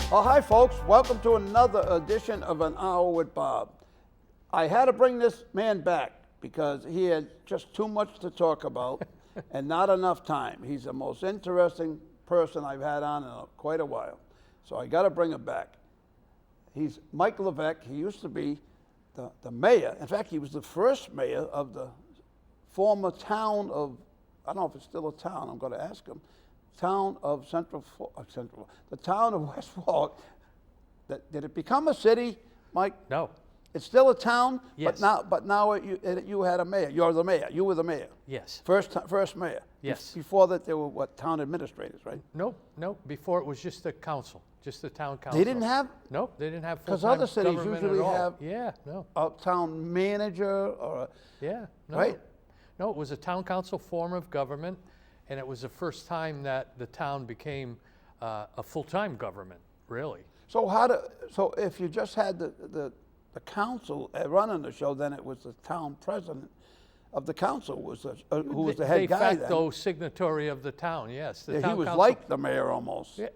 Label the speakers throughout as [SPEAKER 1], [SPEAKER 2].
[SPEAKER 1] Oh, hi, folks. Welcome to another edition of An Hour with Bob. I had to bring this man back because he had just too much to talk about and not enough time. He's the most interesting person I've had on in quite a while. So I got to bring him back. He's Mike Levesque. He used to be the mayor. In fact, he was the first mayor of the former town of, I don't know if it's still a town, I'm going to ask him, town of the town of West Warwick. Did it become a city, Mike?
[SPEAKER 2] No.
[SPEAKER 1] It's still a town.
[SPEAKER 2] Yes.
[SPEAKER 1] But now you had a mayor. You're the mayor. You were the mayor.
[SPEAKER 2] Yes.
[SPEAKER 1] First mayor.
[SPEAKER 2] Yes.
[SPEAKER 1] Before that, there were what, town administrators, right?
[SPEAKER 2] Nope. Before it was just the council, just the town council.
[SPEAKER 1] They didn't have.
[SPEAKER 2] Nope. They didn't have
[SPEAKER 1] Because
[SPEAKER 2] full-time
[SPEAKER 1] other cities
[SPEAKER 2] government
[SPEAKER 1] usually
[SPEAKER 2] at all.
[SPEAKER 1] have.
[SPEAKER 2] Yeah. No.
[SPEAKER 1] A town manager or a.
[SPEAKER 2] Yeah. No.
[SPEAKER 1] Right.
[SPEAKER 2] No, it was a town council form of government, and it was the first time that the town became a full-time government, really.
[SPEAKER 1] So if you just had the council running the show, then it was the town president of the council who was the head guy then.
[SPEAKER 2] De facto signatory of the town, yes. The
[SPEAKER 1] Yeah,
[SPEAKER 2] town
[SPEAKER 1] he was
[SPEAKER 2] council,
[SPEAKER 1] like the mayor almost.
[SPEAKER 2] yeah,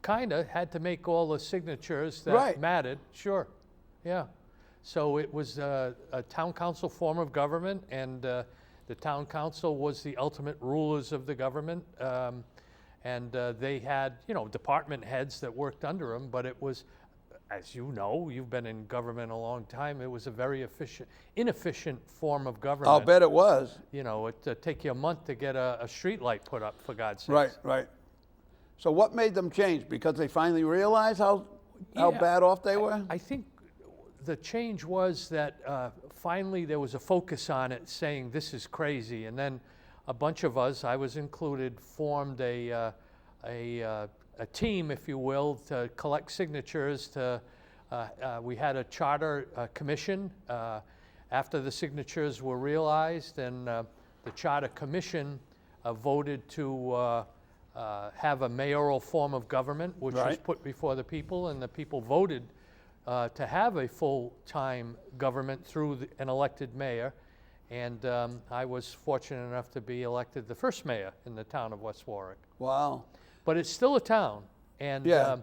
[SPEAKER 2] kind of, had to make all the signatures that
[SPEAKER 1] Right.
[SPEAKER 2] mattered, sure, yeah. So it was a town council form of government, and the town council was the ultimate rulers of the government. And they had, department heads that worked under them, but it was, as you know, you've been in government a long time, it was a very inefficient form of government.
[SPEAKER 1] I'll bet it was.
[SPEAKER 2] It'd take you a month to get a street light put up, for God's sake.
[SPEAKER 1] Right. So what made them change? Because they finally realized how
[SPEAKER 2] Yeah,
[SPEAKER 1] bad off they were?
[SPEAKER 2] I think the change was that finally there was a focus on it, saying this is crazy, and then a bunch of us, I was included, formed a team, if you will, to collect signatures. We had a charter commission after the signatures were realized, and the charter commission voted to have a mayoral form of government, which was
[SPEAKER 1] Right.
[SPEAKER 2] put before the people, and the people voted to have a full-time government through an elected mayor. And I was fortunate enough to be elected the first mayor in the town of West Warwick.
[SPEAKER 1] Wow.
[SPEAKER 2] But it's still a town. And,
[SPEAKER 1] Yeah.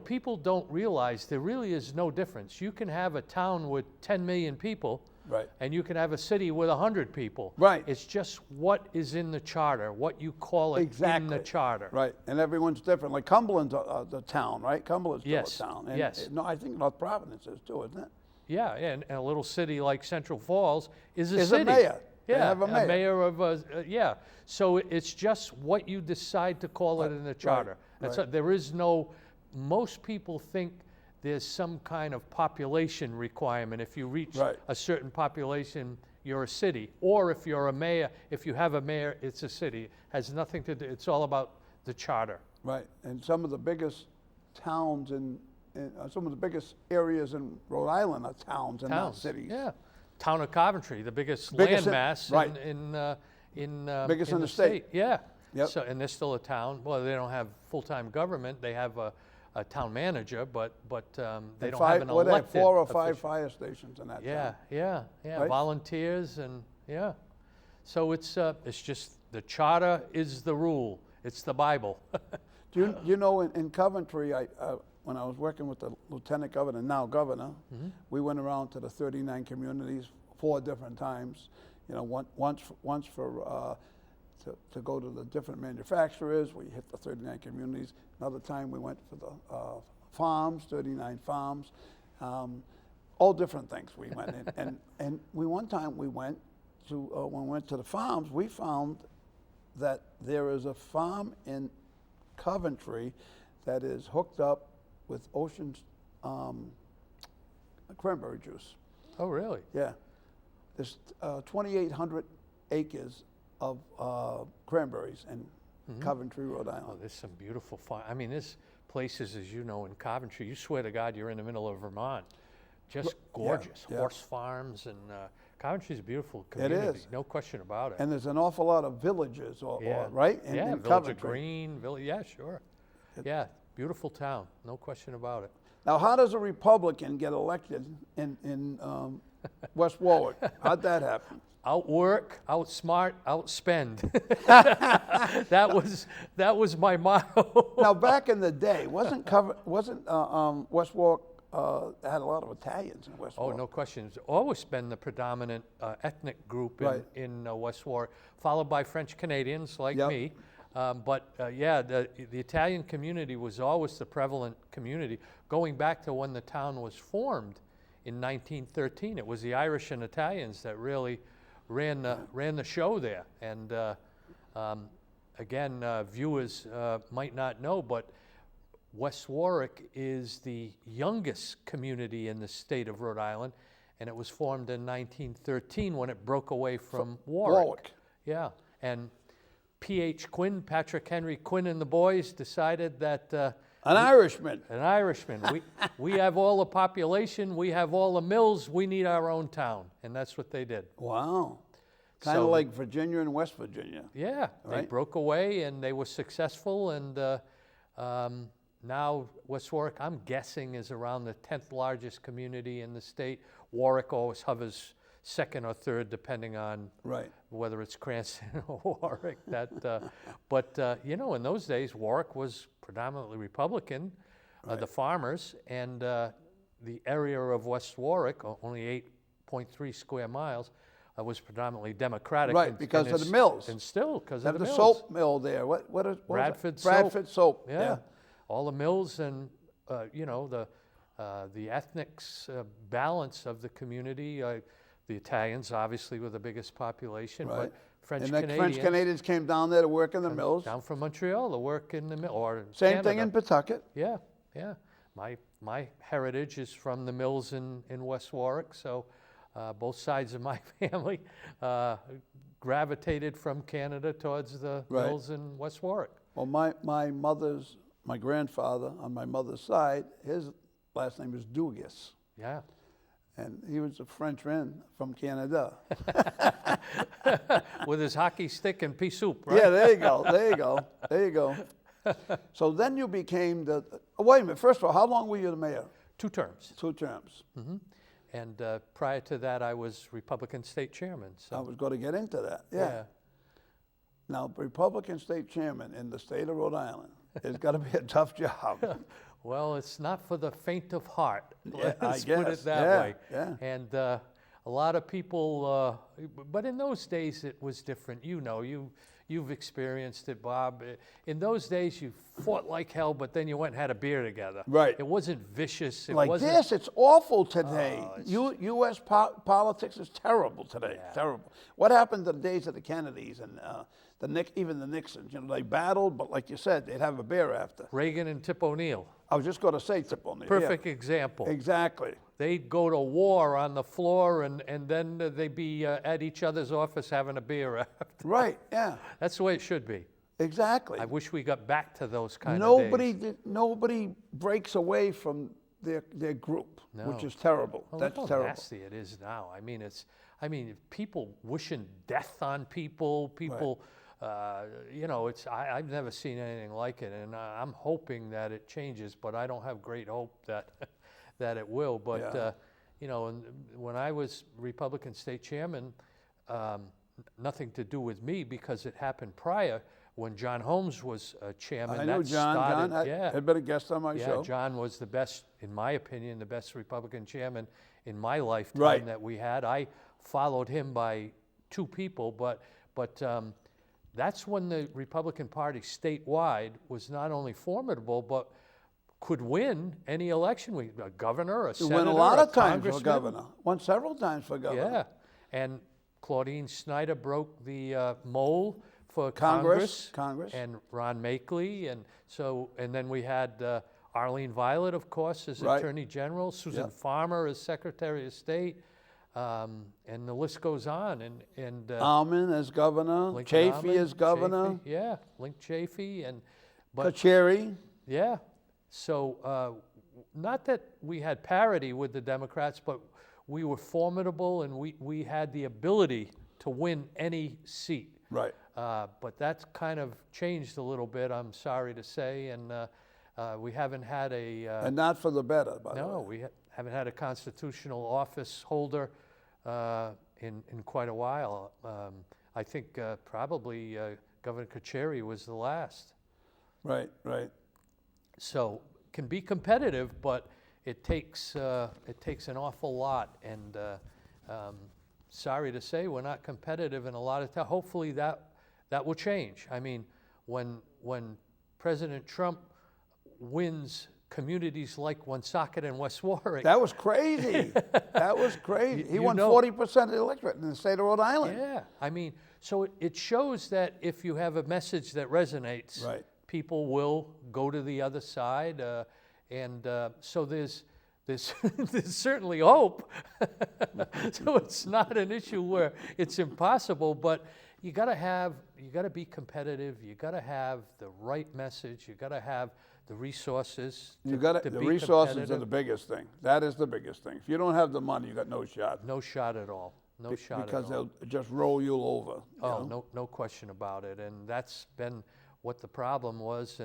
[SPEAKER 2] people don't realize there really is no difference. You can have a town with 10 million people,
[SPEAKER 1] Right.
[SPEAKER 2] and you can have a city with 100 people.
[SPEAKER 1] Right.
[SPEAKER 2] It's just what is in the charter, what you call it in the charter.
[SPEAKER 1] Right, and everyone's different. Like Cumberland's the town, right? Cumberland's still
[SPEAKER 2] Yes,
[SPEAKER 1] a town. And,
[SPEAKER 2] yes.
[SPEAKER 1] No, I think North Providence is too, isn't it?
[SPEAKER 2] Yeah, and a little city like Central Falls is a
[SPEAKER 1] Is a
[SPEAKER 2] city.
[SPEAKER 1] mayor. They
[SPEAKER 2] Yeah,
[SPEAKER 1] have a mayor.
[SPEAKER 2] of yeah. So it's just what you decide to call it in the charter.
[SPEAKER 1] right.
[SPEAKER 2] There is no. Most people think there's some kind of population requirement. If you reach
[SPEAKER 1] Right.
[SPEAKER 2] a certain population, you're a city. Or if you're a mayor, if you have a mayor, it's a city. It has nothing to do. It's all about the charter.
[SPEAKER 1] Right, and some of the biggest towns some of the biggest areas in Rhode Island are towns and not cities.
[SPEAKER 2] Yeah. Town of Coventry, the biggest
[SPEAKER 1] Biggest
[SPEAKER 2] landmass
[SPEAKER 1] right.
[SPEAKER 2] in
[SPEAKER 1] Biggest in
[SPEAKER 2] the
[SPEAKER 1] the state.
[SPEAKER 2] Yeah.
[SPEAKER 1] Yep.
[SPEAKER 2] So, and they're still a town. Well, they don't have full-time government. They have a town manager, but they don't have an
[SPEAKER 1] What, they have
[SPEAKER 2] elected
[SPEAKER 1] 4 or 5
[SPEAKER 2] official.
[SPEAKER 1] fire stations in that
[SPEAKER 2] Yeah,
[SPEAKER 1] town.
[SPEAKER 2] yeah.
[SPEAKER 1] Right?
[SPEAKER 2] Volunteers and yeah. So it's just the charter is the rule. It's the Bible.
[SPEAKER 1] Do you know in Coventry, when I was working with the lieutenant governor, now governor, we went around to the 39 communities 4 different times. Once for to go to the different manufacturers. We hit the 39 communities. Another time we went for the farms, 39 farms, all different things we went in. And one time we went to when we went to the farms, we found that there is a farm in Coventry that is hooked up with Ocean's cranberry juice.
[SPEAKER 2] Oh, really?
[SPEAKER 1] Yeah. There's 2,800 acres of cranberries in Coventry, Rhode
[SPEAKER 2] Oh,
[SPEAKER 1] Island.
[SPEAKER 2] there's some beautiful farm. I mean, there's places, as you know, in Coventry. You swear to God, you're in the middle of Vermont. Just gorgeous.
[SPEAKER 1] yeah.
[SPEAKER 2] Horse farms, and Coventry's a beautiful
[SPEAKER 1] It
[SPEAKER 2] community.
[SPEAKER 1] is.
[SPEAKER 2] No question about it.
[SPEAKER 1] And there's an awful lot of villages,
[SPEAKER 2] Yeah.
[SPEAKER 1] right?
[SPEAKER 2] Yeah,
[SPEAKER 1] in
[SPEAKER 2] Village of
[SPEAKER 1] Coventry.
[SPEAKER 2] Green, yeah, sure. Yeah, beautiful town, no question about it.
[SPEAKER 1] Now, how does a Republican get elected in West Warwick? How'd that happen?
[SPEAKER 2] Outwork, outsmart, outspend. That was my motto.
[SPEAKER 1] Now, back in the day, wasn't West Warwick had a lot of Italians in West
[SPEAKER 2] Oh,
[SPEAKER 1] Warwick?
[SPEAKER 2] no question. It's always been the predominant ethnic group in West Warwick, followed by French Canadians like me. Yeah, the Italian community was always the prevalent community. Going back to when the town was formed in 1913, it was the Irish and Italians that really ran the show there. And again, viewers might not know, but West Warwick is the youngest community in the state of Rhode Island, and it was formed in 1913 when it broke away from Warwick. Yeah, and P.H. Quinn, Patrick Henry Quinn and the boys decided that...
[SPEAKER 1] An Irishman.
[SPEAKER 2] An Irishman. We have all the population, we have all the mills, we need our own town, and that's what they did.
[SPEAKER 1] Wow. Kind of like Virginia and West Virginia.
[SPEAKER 2] Yeah, they broke away and they were successful, and now West Warwick, I'm guessing, is around the 10th largest community in the state. Warwick always hovers second or third, depending on whether it's Cranston or Warwick. But you know, in those days, Warwick was predominantly Republican, the farmers, and the area of West Warwick, only 8.3 square miles, was predominantly Democratic.
[SPEAKER 1] Right, because of the mills.
[SPEAKER 2] And still, because of the mills.
[SPEAKER 1] The soap mill there. What is
[SPEAKER 2] Bradford
[SPEAKER 1] soap? Bradford soap.
[SPEAKER 2] Yeah. All the mills and, you know, the ethnics balance of the community. The Italians, obviously, were the biggest population, but French
[SPEAKER 1] Canadians came down there to work in the mills.
[SPEAKER 2] Down from Montreal to work in the mill, or
[SPEAKER 1] Same
[SPEAKER 2] Canada.
[SPEAKER 1] thing in Pawtucket.
[SPEAKER 2] Yeah, yeah. My heritage is from the mills in West Warwick, so both sides of my family gravitated from Canada towards the mills in West Warwick.
[SPEAKER 1] Well, my grandfather on my mother's side, his last name is Dugas.
[SPEAKER 2] Yeah.
[SPEAKER 1] And he was a Frenchman from Canada.
[SPEAKER 2] With his hockey stick and pea soup, right?
[SPEAKER 1] Yeah, there you go, there you go, there you go. So then you became wait a minute, first of all, how long were you the mayor?
[SPEAKER 2] 2 terms.
[SPEAKER 1] 2 terms.
[SPEAKER 2] Mm-hmm. And prior to that, I was Republican state chairman. So.
[SPEAKER 1] I was going to get into that, yeah. Now, Republican state chairman in the state of Rhode Island, it's got to be a tough job.
[SPEAKER 2] Well, it's not for the faint of heart. Let's
[SPEAKER 1] put
[SPEAKER 2] it that way.
[SPEAKER 1] Yeah.
[SPEAKER 2] And a lot of people, but in those days it was different. You know, you've experienced it, Bob. In those days you fought like hell, but then you went and had a beer together.
[SPEAKER 1] Right.
[SPEAKER 2] It wasn't vicious. It
[SPEAKER 1] like
[SPEAKER 2] wasn't,
[SPEAKER 1] this, it's awful today. U.S. politics is terrible today. Yeah. Terrible. What happened to the days of the Kennedys and even the Nixons? You know, they battled, but like you said, they'd have a beer after.
[SPEAKER 2] Reagan and Tip O'Neill.
[SPEAKER 1] I was just going to say Tip O'Neill.
[SPEAKER 2] Perfect example.
[SPEAKER 1] Exactly.
[SPEAKER 2] They'd go to war on the floor, and then they'd be at each other's office having a beer after.
[SPEAKER 1] Right, yeah.
[SPEAKER 2] That's the way it should be.
[SPEAKER 1] Exactly.
[SPEAKER 2] I wish we got back to those kind of days.
[SPEAKER 1] Nobody breaks away from their group, which is terrible.
[SPEAKER 2] Well,
[SPEAKER 1] that's
[SPEAKER 2] look
[SPEAKER 1] terrible.
[SPEAKER 2] How nasty it is now. I mean, people wishing death on people. People, you know, I've never seen anything like it, and I'm hoping that it changes. But I don't have great hope that it will. But you know, when I was Republican state chairman, nothing to do with me because it happened prior. When John Holmes was chairman,
[SPEAKER 1] I know John had been a guest on my show.
[SPEAKER 2] Yeah, John was the best, in my opinion, the best Republican chairman in my lifetime that we had. I followed him by 2 people, but that's when the Republican Party statewide was not only formidable, but could win any election. A governor, a senator,
[SPEAKER 1] won a lot of times
[SPEAKER 2] congressman.
[SPEAKER 1] for governor. Won several times for governor.
[SPEAKER 2] Yeah, and Claudine Snyder broke the mold for
[SPEAKER 1] Congress,
[SPEAKER 2] and Ron Makeley, and then we had Arlene Violet, of course, as Attorney General, Susan Farmer as Secretary of State, and the list goes on. And
[SPEAKER 1] Almond as governor, Chafee as governor,
[SPEAKER 2] Link Chafee,
[SPEAKER 1] Kacheri.
[SPEAKER 2] Yeah, so not that we had parity with the Democrats, but we were formidable, and we had the ability to win any seat.
[SPEAKER 1] Right.
[SPEAKER 2] But that's kind of changed a little bit, I'm sorry to say, and We haven't had a
[SPEAKER 1] And not for the better, by the way.
[SPEAKER 2] no, we haven't had a constitutional office holder in quite a while. I think probably Governor Kacheri was the last.
[SPEAKER 1] Right, right.
[SPEAKER 2] So can be competitive, but it takes an awful lot. And sorry to say, we're not competitive in a lot of hopefully that will change. I mean, when President Trump wins communities like Woonsocket and West Warwick.
[SPEAKER 1] That was crazy. That was crazy. He won
[SPEAKER 2] know.
[SPEAKER 1] 40% of the electorate in the state of Rhode Island.
[SPEAKER 2] Yeah, I mean, so it shows that if you have a message that resonates,
[SPEAKER 1] Right.
[SPEAKER 2] people will go to the other side, and so there's there's certainly hope. So it's not an issue where it's impossible, but you got to be competitive. You got to have the right message. You got to have the resources.
[SPEAKER 1] You got
[SPEAKER 2] to
[SPEAKER 1] the
[SPEAKER 2] be
[SPEAKER 1] resources are
[SPEAKER 2] competitive.
[SPEAKER 1] the biggest thing. That is the biggest thing. If you don't have the money, you got no shot.
[SPEAKER 2] No shot at all. No shot
[SPEAKER 1] Because
[SPEAKER 2] at all.
[SPEAKER 1] they'll just roll you over. you
[SPEAKER 2] Oh,
[SPEAKER 1] know?
[SPEAKER 2] no question about it. And that's been what the problem was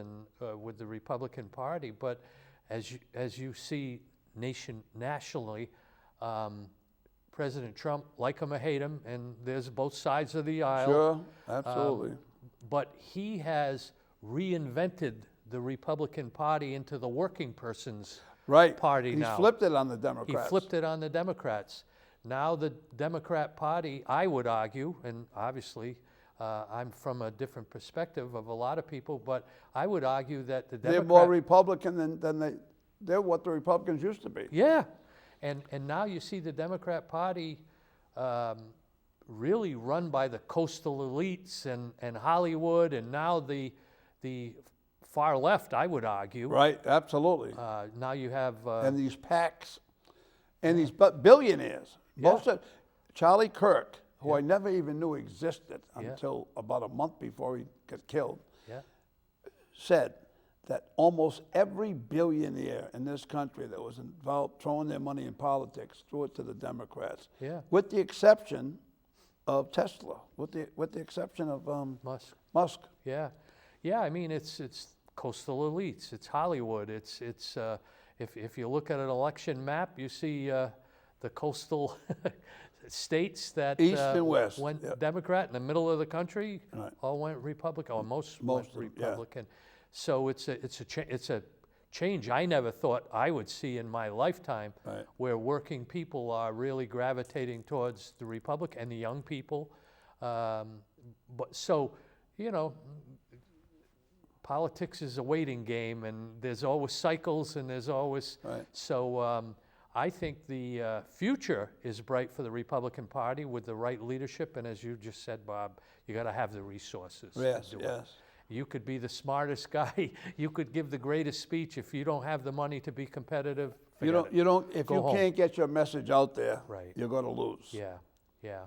[SPEAKER 2] with the Republican Party. But as you see nationally, President Trump, like him or hate him, and there's both sides of the aisle.
[SPEAKER 1] Sure, absolutely.
[SPEAKER 2] But he has reinvented the Republican Party into the working person's
[SPEAKER 1] Right.
[SPEAKER 2] party
[SPEAKER 1] He's
[SPEAKER 2] now.
[SPEAKER 1] flipped it on the
[SPEAKER 2] He
[SPEAKER 1] Democrats.
[SPEAKER 2] flipped it on the Democrats. Now the Democrat Party, I would argue, and obviously I'm from a different perspective of a lot of people, but I would argue that the
[SPEAKER 1] They're
[SPEAKER 2] Democrat...
[SPEAKER 1] more Republican they're what the Republicans used to be.
[SPEAKER 2] Yeah, and now you see the Democrat Party really run by the coastal elites and Hollywood, and now the far left, I would argue.
[SPEAKER 1] Right, absolutely.
[SPEAKER 2] Now you have...
[SPEAKER 1] And these PACs and these billionaires.
[SPEAKER 2] Yeah.
[SPEAKER 1] Most of Charlie Kirk, who
[SPEAKER 2] Yeah.
[SPEAKER 1] I never even knew existed
[SPEAKER 2] Yeah.
[SPEAKER 1] until about a month before he got killed,
[SPEAKER 2] yeah,
[SPEAKER 1] said that almost every billionaire in this country that was involved throwing their money in politics threw it to the Democrats,
[SPEAKER 2] yeah,
[SPEAKER 1] with the exception of Tesla, with the exception of
[SPEAKER 2] Musk.
[SPEAKER 1] Musk.
[SPEAKER 2] Yeah, yeah. I mean, it's coastal elites. It's Hollywood. It's if you look at an election map, you see the coastal states that
[SPEAKER 1] East and West,
[SPEAKER 2] went
[SPEAKER 1] yep.
[SPEAKER 2] Democrat, in the middle of the country
[SPEAKER 1] Right.
[SPEAKER 2] all went Republican, or most
[SPEAKER 1] Most
[SPEAKER 2] went
[SPEAKER 1] of them, yeah.
[SPEAKER 2] Republican. So it's a change I never thought I would see in my lifetime,
[SPEAKER 1] Right.
[SPEAKER 2] where working people are really gravitating towards the Republican and the young people. But so, you know, politics is a waiting game, and there's always cycles, and there's always
[SPEAKER 1] Right.
[SPEAKER 2] so. I think the future is bright for the Republican Party with the right leadership, and as you just said, Bob, you got to have the resources.
[SPEAKER 1] Yes,
[SPEAKER 2] to do
[SPEAKER 1] yes.
[SPEAKER 2] it. You could be the smartest guy, you could give the greatest speech. If you don't have the money to be competitive,
[SPEAKER 1] You
[SPEAKER 2] forget
[SPEAKER 1] don't.
[SPEAKER 2] it.
[SPEAKER 1] If
[SPEAKER 2] Go
[SPEAKER 1] you
[SPEAKER 2] home.
[SPEAKER 1] can't get your message out there,
[SPEAKER 2] Right.
[SPEAKER 1] you're going to lose.
[SPEAKER 2] Yeah, yeah.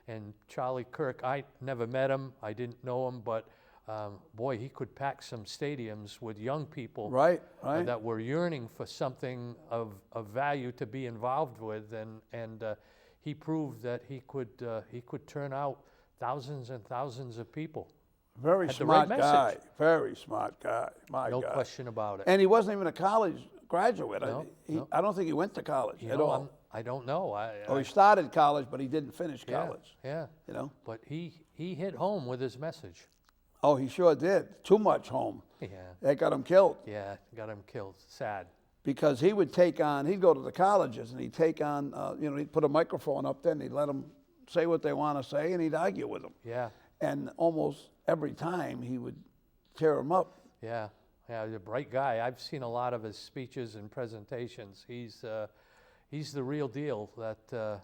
[SPEAKER 2] And Charlie Kirk, I never met him, I didn't know him, but boy, he could pack some stadiums with young people
[SPEAKER 1] Right, right.
[SPEAKER 2] that were yearning for something of value to be involved with, and he proved that he could turn out thousands and thousands of people.
[SPEAKER 1] Very
[SPEAKER 2] Had the right
[SPEAKER 1] smart guy.
[SPEAKER 2] message.
[SPEAKER 1] Very smart guy. My
[SPEAKER 2] No
[SPEAKER 1] God.
[SPEAKER 2] question about it.
[SPEAKER 1] And he wasn't even a college graduate.
[SPEAKER 2] No, no.
[SPEAKER 1] I don't think he went to college
[SPEAKER 2] You
[SPEAKER 1] at
[SPEAKER 2] know,
[SPEAKER 1] all.
[SPEAKER 2] I don't know.
[SPEAKER 1] Or he started college, but he didn't finish
[SPEAKER 2] yeah,
[SPEAKER 1] college.
[SPEAKER 2] yeah.
[SPEAKER 1] You know.
[SPEAKER 2] But he hit home with his message.
[SPEAKER 1] Oh, he sure did. Too much home.
[SPEAKER 2] Yeah,
[SPEAKER 1] That got him killed
[SPEAKER 2] yeah. Got him killed. Sad.
[SPEAKER 1] because he would take on. He'd go to the colleges and he'd take on. He'd put a microphone up there and he'd let them say what they want to say and he'd argue with them.
[SPEAKER 2] Yeah,
[SPEAKER 1] And almost every time he would tear them up.
[SPEAKER 2] yeah. Yeah, he's a bright guy. I've seen a lot of his speeches and presentations. He's the real deal. That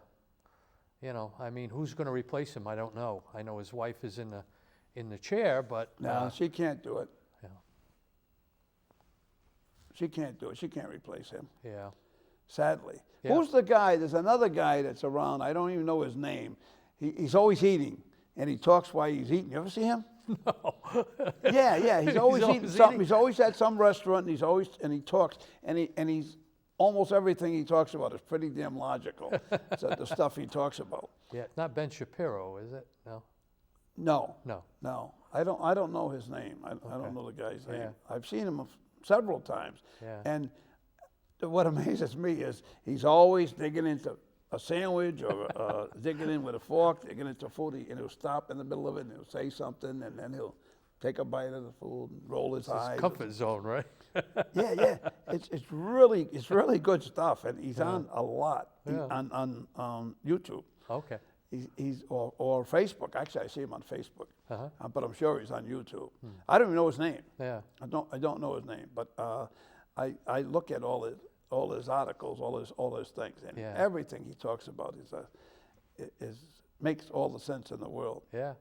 [SPEAKER 2] I mean, who's going to replace him? I don't know. I know his wife is in the chair, but
[SPEAKER 1] No, she can't do it.
[SPEAKER 2] yeah,
[SPEAKER 1] She can't do it. She can't replace him.
[SPEAKER 2] yeah.
[SPEAKER 1] Sadly.
[SPEAKER 2] Yeah.
[SPEAKER 1] Who's the guy? There's another guy that's around. I don't even know his name. He's always eating, and he talks while he's eating. You ever see him?
[SPEAKER 2] No.
[SPEAKER 1] Yeah. He's always eating
[SPEAKER 2] always
[SPEAKER 1] something.
[SPEAKER 2] eating?
[SPEAKER 1] He's always at some restaurant, and he talks, and he's almost everything he talks about is pretty damn logical. So the stuff he talks about.
[SPEAKER 2] Yeah, not Ben Shapiro, is it? No.
[SPEAKER 1] No.
[SPEAKER 2] No.
[SPEAKER 1] No. I don't know his name. I
[SPEAKER 2] Okay.
[SPEAKER 1] don't know the guy's name.
[SPEAKER 2] Yeah.
[SPEAKER 1] I've seen him several times.
[SPEAKER 2] Yeah.
[SPEAKER 1] And what amazes me is he's always digging into a sandwich or digging in with a fork, digging into food, and he'll stop in the middle of it and he'll say something, and then he'll take a bite of the food and roll his eyes.
[SPEAKER 2] His comfort zone, right?
[SPEAKER 1] Yeah. It's really good stuff, and he's on a lot
[SPEAKER 2] Yeah.
[SPEAKER 1] on YouTube.
[SPEAKER 2] Okay.
[SPEAKER 1] He's or Facebook. Actually, I see him on Facebook, but I'm sure he's on YouTube.
[SPEAKER 2] Hmm.
[SPEAKER 1] I don't even know his name.
[SPEAKER 2] Yeah.
[SPEAKER 1] I don't know his name, but I look at all his articles, all his things, and
[SPEAKER 2] Yeah.
[SPEAKER 1] everything he talks about makes all the sense in the world.
[SPEAKER 2] Yeah.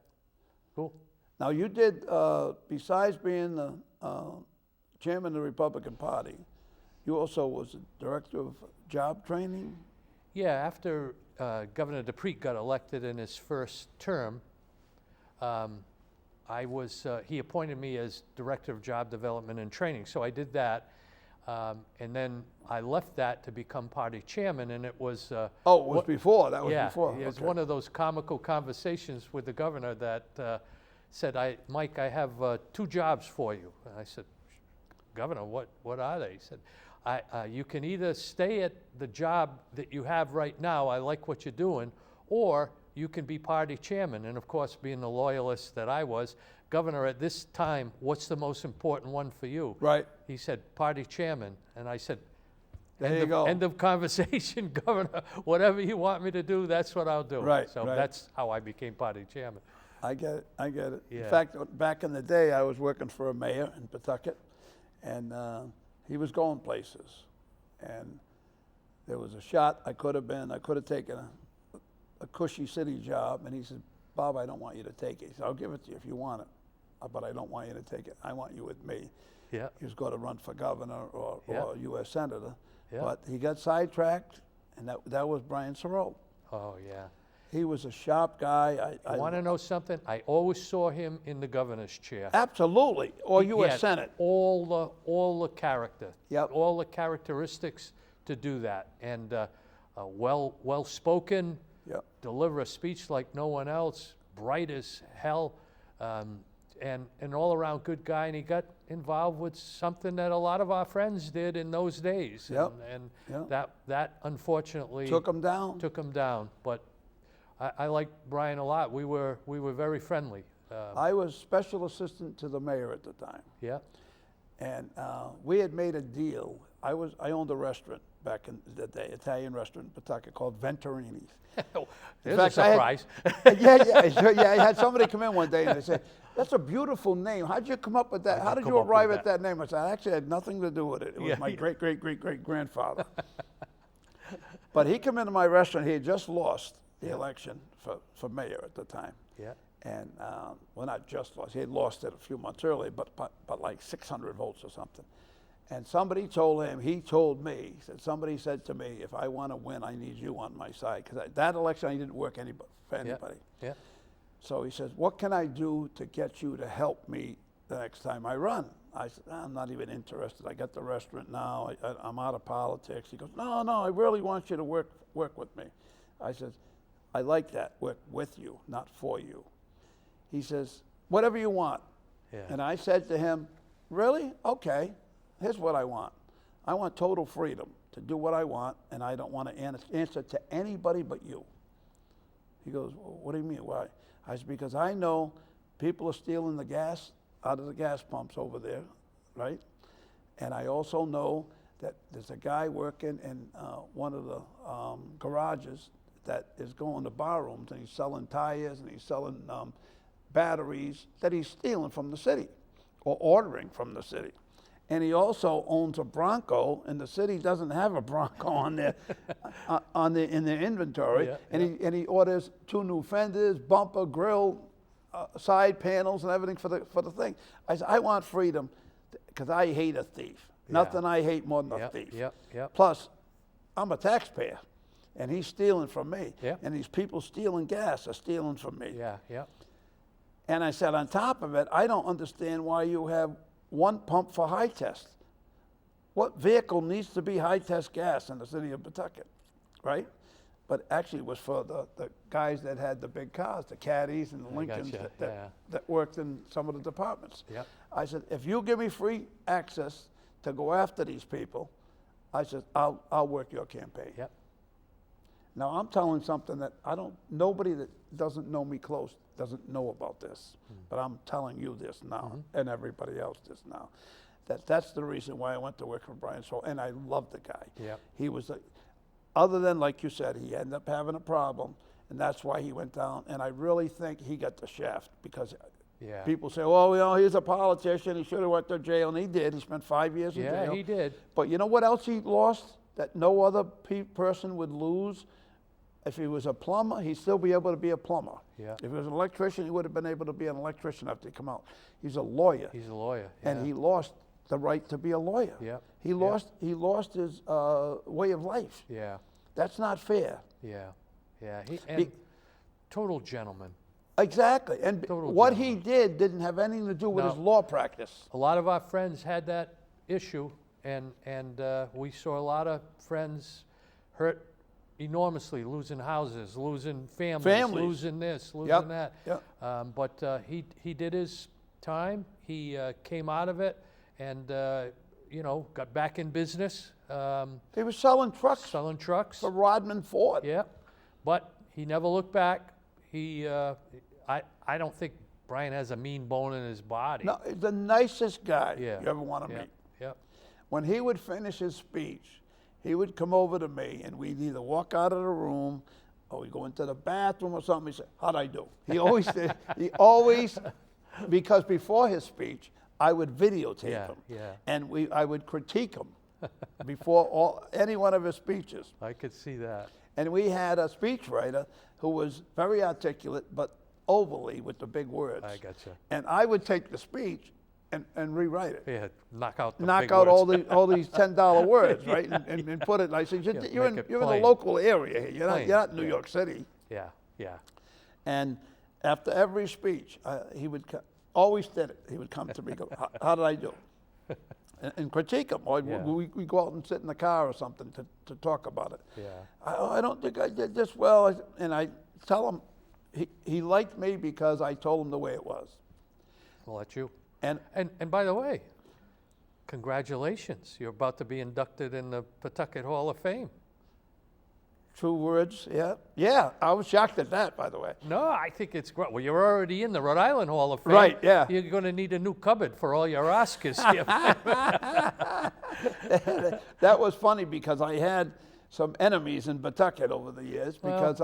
[SPEAKER 2] Cool.
[SPEAKER 1] Now you did, besides being the chairman of the Republican Party, you also was the director of job training.
[SPEAKER 2] Yeah, after Governor DePreet got elected in his first term, he appointed me as Director of Job Development and Training. So I did that, and then I left that to become party chairman, and it was...
[SPEAKER 1] It was before, that was
[SPEAKER 2] yeah,
[SPEAKER 1] before.
[SPEAKER 2] it was
[SPEAKER 1] Okay.
[SPEAKER 2] one of those comical conversations with the governor that said, Mike, I have 2 jobs for you. And I said, Governor, what are they? He said, you can either stay at the job that you have right now, I like what you're doing, or you can be party chairman. And of course, being the loyalist that I was, Governor, at this time, what's the most important one for you?
[SPEAKER 1] Right.
[SPEAKER 2] He said, party chairman. And I said,
[SPEAKER 1] There you go.
[SPEAKER 2] end of conversation, Governor. Whatever you want me to do, that's what I'll do.
[SPEAKER 1] Right,
[SPEAKER 2] So
[SPEAKER 1] right.
[SPEAKER 2] that's how I became party chairman.
[SPEAKER 1] I get it.
[SPEAKER 2] Yeah.
[SPEAKER 1] In fact, back in the day, I was working for a mayor in Pawtucket, and he was going places. And there was a shot I could have taken a cushy city job, and he said, Bob, I don't want you to take it. He said, I'll give it to you if you want it, but I don't want you to take it. I want you with me.
[SPEAKER 2] Yeah.
[SPEAKER 1] He was going to run for governor or U.S. Senator,
[SPEAKER 2] Yeah.
[SPEAKER 1] but he got sidetracked, and that was Brian Searle.
[SPEAKER 2] Oh, yeah.
[SPEAKER 1] He was a sharp guy.
[SPEAKER 2] I want to know something? I always saw him in the governor's chair.
[SPEAKER 1] Absolutely, or
[SPEAKER 2] He
[SPEAKER 1] U.S.
[SPEAKER 2] had
[SPEAKER 1] Senate.
[SPEAKER 2] all the character,
[SPEAKER 1] Yep.
[SPEAKER 2] all the characteristics to do that, and well spoken,
[SPEAKER 1] Yep.
[SPEAKER 2] deliver a speech like no one else, bright as hell, and an all around good guy. And he got involved with something that a lot of our friends did in those days,
[SPEAKER 1] Yep.
[SPEAKER 2] and
[SPEAKER 1] Yep.
[SPEAKER 2] that unfortunately
[SPEAKER 1] Took him down.
[SPEAKER 2] took him down. But I liked Brian a lot. We were very friendly.
[SPEAKER 1] I was special assistant to the mayor at the time,
[SPEAKER 2] Yeah.
[SPEAKER 1] and we had made a deal. I owned a restaurant back in the day, Italian restaurant in Pawtucket called Venturini's.
[SPEAKER 2] There's
[SPEAKER 1] fact,
[SPEAKER 2] a
[SPEAKER 1] I had-
[SPEAKER 2] surprise.
[SPEAKER 1] Yeah. I had somebody come in one day and they said, "That's a beautiful name. How'd you come up with that? How did you arrive at that name?" I said, "I actually had nothing to do with it. It was
[SPEAKER 2] Yeah,
[SPEAKER 1] my
[SPEAKER 2] yeah.
[SPEAKER 1] great grandfather." But he came into my restaurant. He had just lost the election for mayor at the time.
[SPEAKER 2] Yeah.
[SPEAKER 1] And well, not just lost. He had lost it a few months earlier, but like 600 votes or something. And somebody told him, he told me, he said, somebody said to me, if I want to win, I need you on my side. Because that election, I didn't work for anybody.
[SPEAKER 2] Yeah.
[SPEAKER 1] So he says, what can I do to get you to help me the next time I run? I said, I'm not even interested. I got the restaurant now. I'm out of politics. He goes, no, I really want you to work with me. I said, I like that, work with you, not for you. He says, whatever you want.
[SPEAKER 2] Yeah.
[SPEAKER 1] And I said to him, really? Okay, here's what I want. I want total freedom to do what I want, and I don't want to answer to anybody but you. He goes, well, what do you mean, why? I said, because I know people are stealing the gas out of the gas pumps over there, right? And I also know that there's a guy working in one of the garages that is going to bar rooms, and he's selling tires and he's selling batteries that he's stealing from the city or ordering from the city. And he also owns a Bronco, and the city doesn't have a Bronco on there in their inventory.
[SPEAKER 2] Yeah,
[SPEAKER 1] and he orders 2 new fenders, bumper, grill, side panels, and everything for the thing. I said, I want freedom because I hate a thief.
[SPEAKER 2] Yeah.
[SPEAKER 1] Nothing I hate more than a thief.
[SPEAKER 2] Yep.
[SPEAKER 1] Plus, I'm a taxpayer, and he's stealing from me.
[SPEAKER 2] Yep.
[SPEAKER 1] And these people stealing gas are stealing from me.
[SPEAKER 2] Yeah.
[SPEAKER 1] And I said, on top of it, I don't understand why you have one pump for high test. What vehicle needs to be high test gas in the city of Pawtucket, right? But actually it was for the guys that had the big cars, the caddies and the Lincolns that worked in some of the departments.
[SPEAKER 2] Yep.
[SPEAKER 1] I said, if you give me free access to go after these people, I said, I'll work your campaign.
[SPEAKER 2] Yep.
[SPEAKER 1] Now, I'm telling something that nobody that doesn't know me close doesn't know about this, but I'm telling you this now, and everybody else this now. That's the reason why I went to work for Brian Soul, and I love the guy.
[SPEAKER 2] Yep.
[SPEAKER 1] He was, other than, like you said, he ended up having a problem, and that's why he went down, and I really think he got the shaft, because
[SPEAKER 2] Yeah.
[SPEAKER 1] people say, well, you know, he's a politician, he should have went to jail, and he did. He spent 5 years in jail.
[SPEAKER 2] Yeah, he did.
[SPEAKER 1] But you know what else he lost that no other person would lose? If he was a plumber, he'd still be able to be a plumber.
[SPEAKER 2] Yeah.
[SPEAKER 1] If he was an electrician, he would have been able to be an electrician after he come out. He's a lawyer.
[SPEAKER 2] He's a lawyer.
[SPEAKER 1] And
[SPEAKER 2] yeah.
[SPEAKER 1] he lost the right to be a lawyer.
[SPEAKER 2] Yep.
[SPEAKER 1] He lost his way of life.
[SPEAKER 2] Yeah.
[SPEAKER 1] That's not fair.
[SPEAKER 2] Yeah. Yeah. And total gentleman.
[SPEAKER 1] Exactly. And
[SPEAKER 2] Total
[SPEAKER 1] what
[SPEAKER 2] gentleman.
[SPEAKER 1] he did didn't have anything to do with
[SPEAKER 2] No.
[SPEAKER 1] his law practice.
[SPEAKER 2] A lot of our friends had that issue, and we saw a lot of friends hurt enormously, losing houses, losing families. Losing this, losing that.
[SPEAKER 1] Yep.
[SPEAKER 2] But he did his time. He came out of it, and got back in business,
[SPEAKER 1] He was selling trucks
[SPEAKER 2] selling trucks.
[SPEAKER 1] for Rodman Ford.
[SPEAKER 2] Yeah, but he never looked back. I don't think Brian has a mean bone in his body.
[SPEAKER 1] No, the nicest guy
[SPEAKER 2] Yeah.
[SPEAKER 1] you ever want to
[SPEAKER 2] Yeah.
[SPEAKER 1] meet.
[SPEAKER 2] Yep.
[SPEAKER 1] When he would finish his speech, he would come over to me, and we'd either walk out of the room or we'd go into the bathroom or something. He'd say, how'd I do? He always did. He always, because before his speech, I would videotape
[SPEAKER 2] Yeah,
[SPEAKER 1] him.
[SPEAKER 2] yeah.
[SPEAKER 1] And I would critique him before any one of his speeches.
[SPEAKER 2] I could see that.
[SPEAKER 1] And we had a speechwriter who was very articulate, but overly with the big words.
[SPEAKER 2] I gotcha.
[SPEAKER 1] And I would take the speech and rewrite it.
[SPEAKER 2] Yeah, knock out the
[SPEAKER 1] Knock
[SPEAKER 2] big
[SPEAKER 1] out
[SPEAKER 2] words.
[SPEAKER 1] all these $10 words, right? And put it. And I said,
[SPEAKER 2] Yeah,
[SPEAKER 1] you're in
[SPEAKER 2] make it
[SPEAKER 1] the
[SPEAKER 2] plain.
[SPEAKER 1] local area here. You're
[SPEAKER 2] Plain,
[SPEAKER 1] not New
[SPEAKER 2] yeah.
[SPEAKER 1] York City.
[SPEAKER 2] Yeah, yeah.
[SPEAKER 1] And after every speech, he would always did it. He would come to me, go, how did I do? And critique him. Or
[SPEAKER 2] Yeah.
[SPEAKER 1] we go out and sit in the car or something to talk about it.
[SPEAKER 2] Yeah.
[SPEAKER 1] I don't think I did this well. And I tell him, he liked me because I told him the way it was.
[SPEAKER 2] I'll let you.
[SPEAKER 1] And
[SPEAKER 2] And by the way, congratulations. You're about to be inducted in the Pawtucket Hall of Fame.
[SPEAKER 1] true words, yeah. Yeah, I was shocked at that, by the way.
[SPEAKER 2] No, I think it's great. Well, you're already in the Rhode Island Hall of Fame.
[SPEAKER 1] Right, yeah.
[SPEAKER 2] You're going to need a new cupboard for all your Oscars.
[SPEAKER 1] That was funny because I had some enemies in Pawtucket over the years because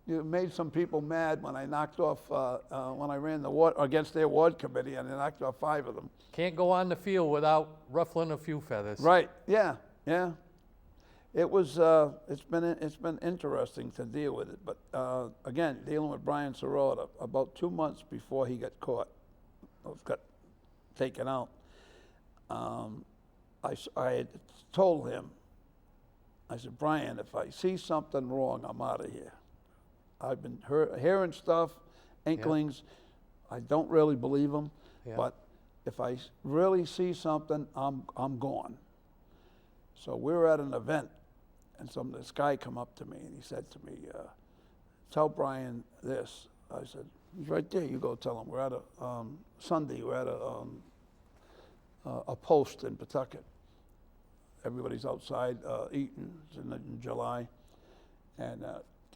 [SPEAKER 1] you made some people mad when I knocked off, when I ran the ward, against their ward committee, and I knocked off 5 of them.
[SPEAKER 2] Can't go on the field without ruffling a few feathers.
[SPEAKER 1] Right, yeah, yeah. It was, it's been interesting to deal with it, but again, dealing with Brian Sirota, about 2 months before he got caught, got taken out, I had told him, I said, Brian, if I see something wrong, I'm out of here. I've been hearing stuff, inklings. I don't really believe them,
[SPEAKER 2] Yeah.
[SPEAKER 1] but if I really see something, I'm gone. So we were at an event, and this guy come up to me, and he said to me, tell Brian this. I said, he's right there. You go tell him. We're at a Sunday. We're at a post in Pawtucket. Everybody's outside eating. It's in July, and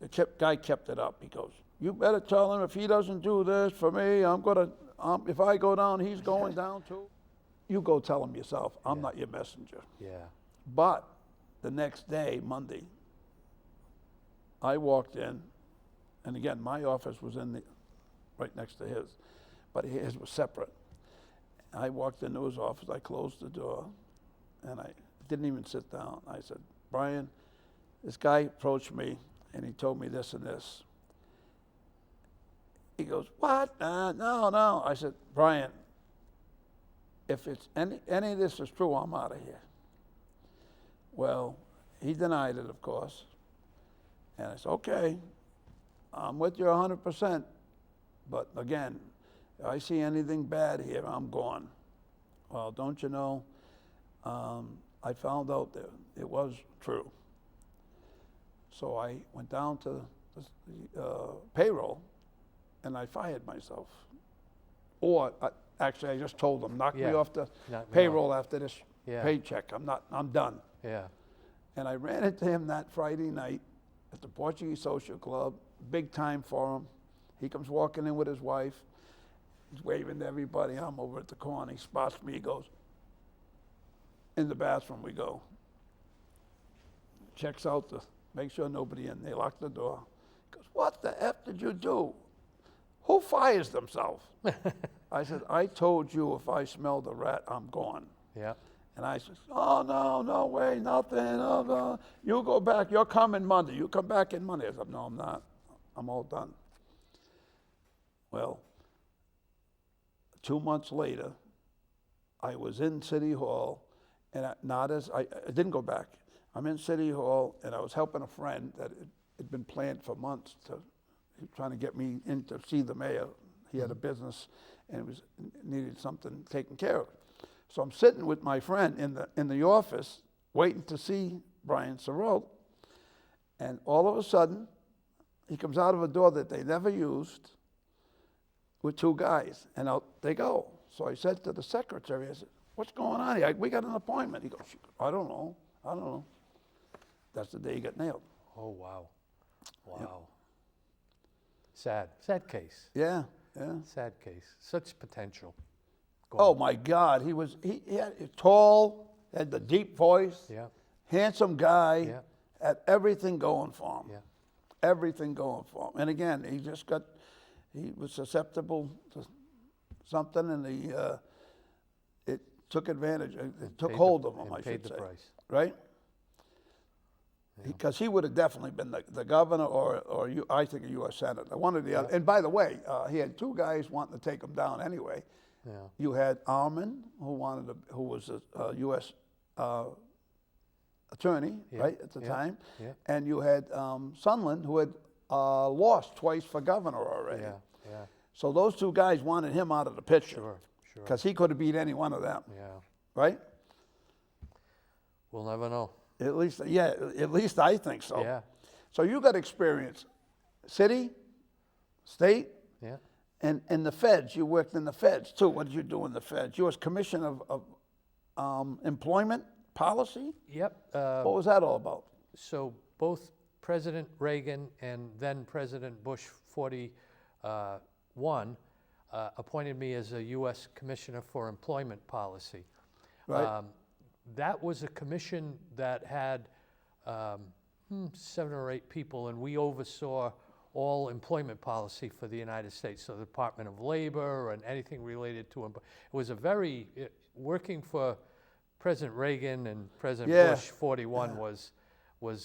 [SPEAKER 1] the guy kept it up. He goes, you better tell him if he doesn't do this for me, if I go down, he's going down too. You go tell him yourself. I'm not your messenger.
[SPEAKER 2] Yeah.
[SPEAKER 1] But the next day, Monday, I walked in, and again, my office was right next to his, but his was separate. I walked into his office, I closed the door, and I didn't even sit down. I said, Brian, this guy approached me, and he told me this and this. He goes, what? No. I said, Brian, if it's any of this is true, I'm out of here. Well, he denied it, of course. And I said, okay, I'm with you 100%. But again, if I see anything bad here, I'm gone. Well, don't you know, I found out that it was true. So I went down to the payroll, and I fired myself. Or Actually, I just told them, knock me
[SPEAKER 2] Yeah.
[SPEAKER 1] off the
[SPEAKER 2] Knock me
[SPEAKER 1] payroll after this
[SPEAKER 2] Yeah.
[SPEAKER 1] paycheck. I'm done.
[SPEAKER 2] Yeah.
[SPEAKER 1] And I ran into him that Friday night at the Portuguese Social Club, big time for him. He comes walking in with his wife. He's waving to everybody. I'm over at the corner. He spots me. He goes, in the bathroom we go. Checks out to make sure nobody in. They lock the door. He goes, what the F did you do? Who fires themselves? I said, I told you if I smelled a rat, I'm gone.
[SPEAKER 2] Yeah.
[SPEAKER 1] And I said, oh, no way, nothing. Oh, no. You go back. You're coming Monday. You come back in Monday. I said, no, I'm not. I'm all done. Well, 2 months later, I was in City Hall, and I didn't go back. I'm in City Hall, and I was helping a friend that had been planned for months trying to get me in to see the mayor. He had a business, and needed something taken care of. So I'm sitting with my friend in the office, waiting to see Brian Searle, and all of a sudden, he comes out of a door that they never used with two guys, and out they go. So I said to the secretary, I said, what's going on here? We got an appointment. He goes, I don't know. That's the day he got nailed.
[SPEAKER 2] Oh, wow. Wow. Sad case.
[SPEAKER 1] Yeah.
[SPEAKER 2] Sad case. Such potential.
[SPEAKER 1] Oh my God, he had tall, had the deep voice,
[SPEAKER 2] Yeah.
[SPEAKER 1] handsome guy,
[SPEAKER 2] Yeah.
[SPEAKER 1] had everything going for him.
[SPEAKER 2] Yeah.
[SPEAKER 1] Everything going for him. And again, he was susceptible to something, and it took advantage, it took hold of him, I should say.
[SPEAKER 2] Paid the price.
[SPEAKER 1] Right? Because he would have definitely been the governor or I think a U.S. senator, one or the other. And by the way, he had two guys wanting to take him down anyway.
[SPEAKER 2] Yeah.
[SPEAKER 1] You had Arman, who was a U.S. attorney, right, at the time, and you had Sunland, who had lost twice for governor already.
[SPEAKER 2] Yeah.
[SPEAKER 1] So those two guys wanted him out of the picture.
[SPEAKER 2] Sure.
[SPEAKER 1] Because he could have beat any one of them.
[SPEAKER 2] Yeah.
[SPEAKER 1] Right?
[SPEAKER 2] We'll never know.
[SPEAKER 1] At least I think so.
[SPEAKER 2] Yeah.
[SPEAKER 1] So you got experience, city, state,
[SPEAKER 2] Yeah.
[SPEAKER 1] and the feds. You worked in the feds too. What did you do in the feds? You was Commissioner of Employment Policy?
[SPEAKER 2] Yep.
[SPEAKER 1] What was that all about?
[SPEAKER 2] So both President Reagan and then President Bush 41 appointed me as a U.S. Commissioner for Employment Policy.
[SPEAKER 1] Right.
[SPEAKER 2] That was a commission that had 7 or 8 people, and we oversaw all employment policy for the United States, so the Department of Labor and anything related to it was a very, working for President Reagan and President Bush 41 was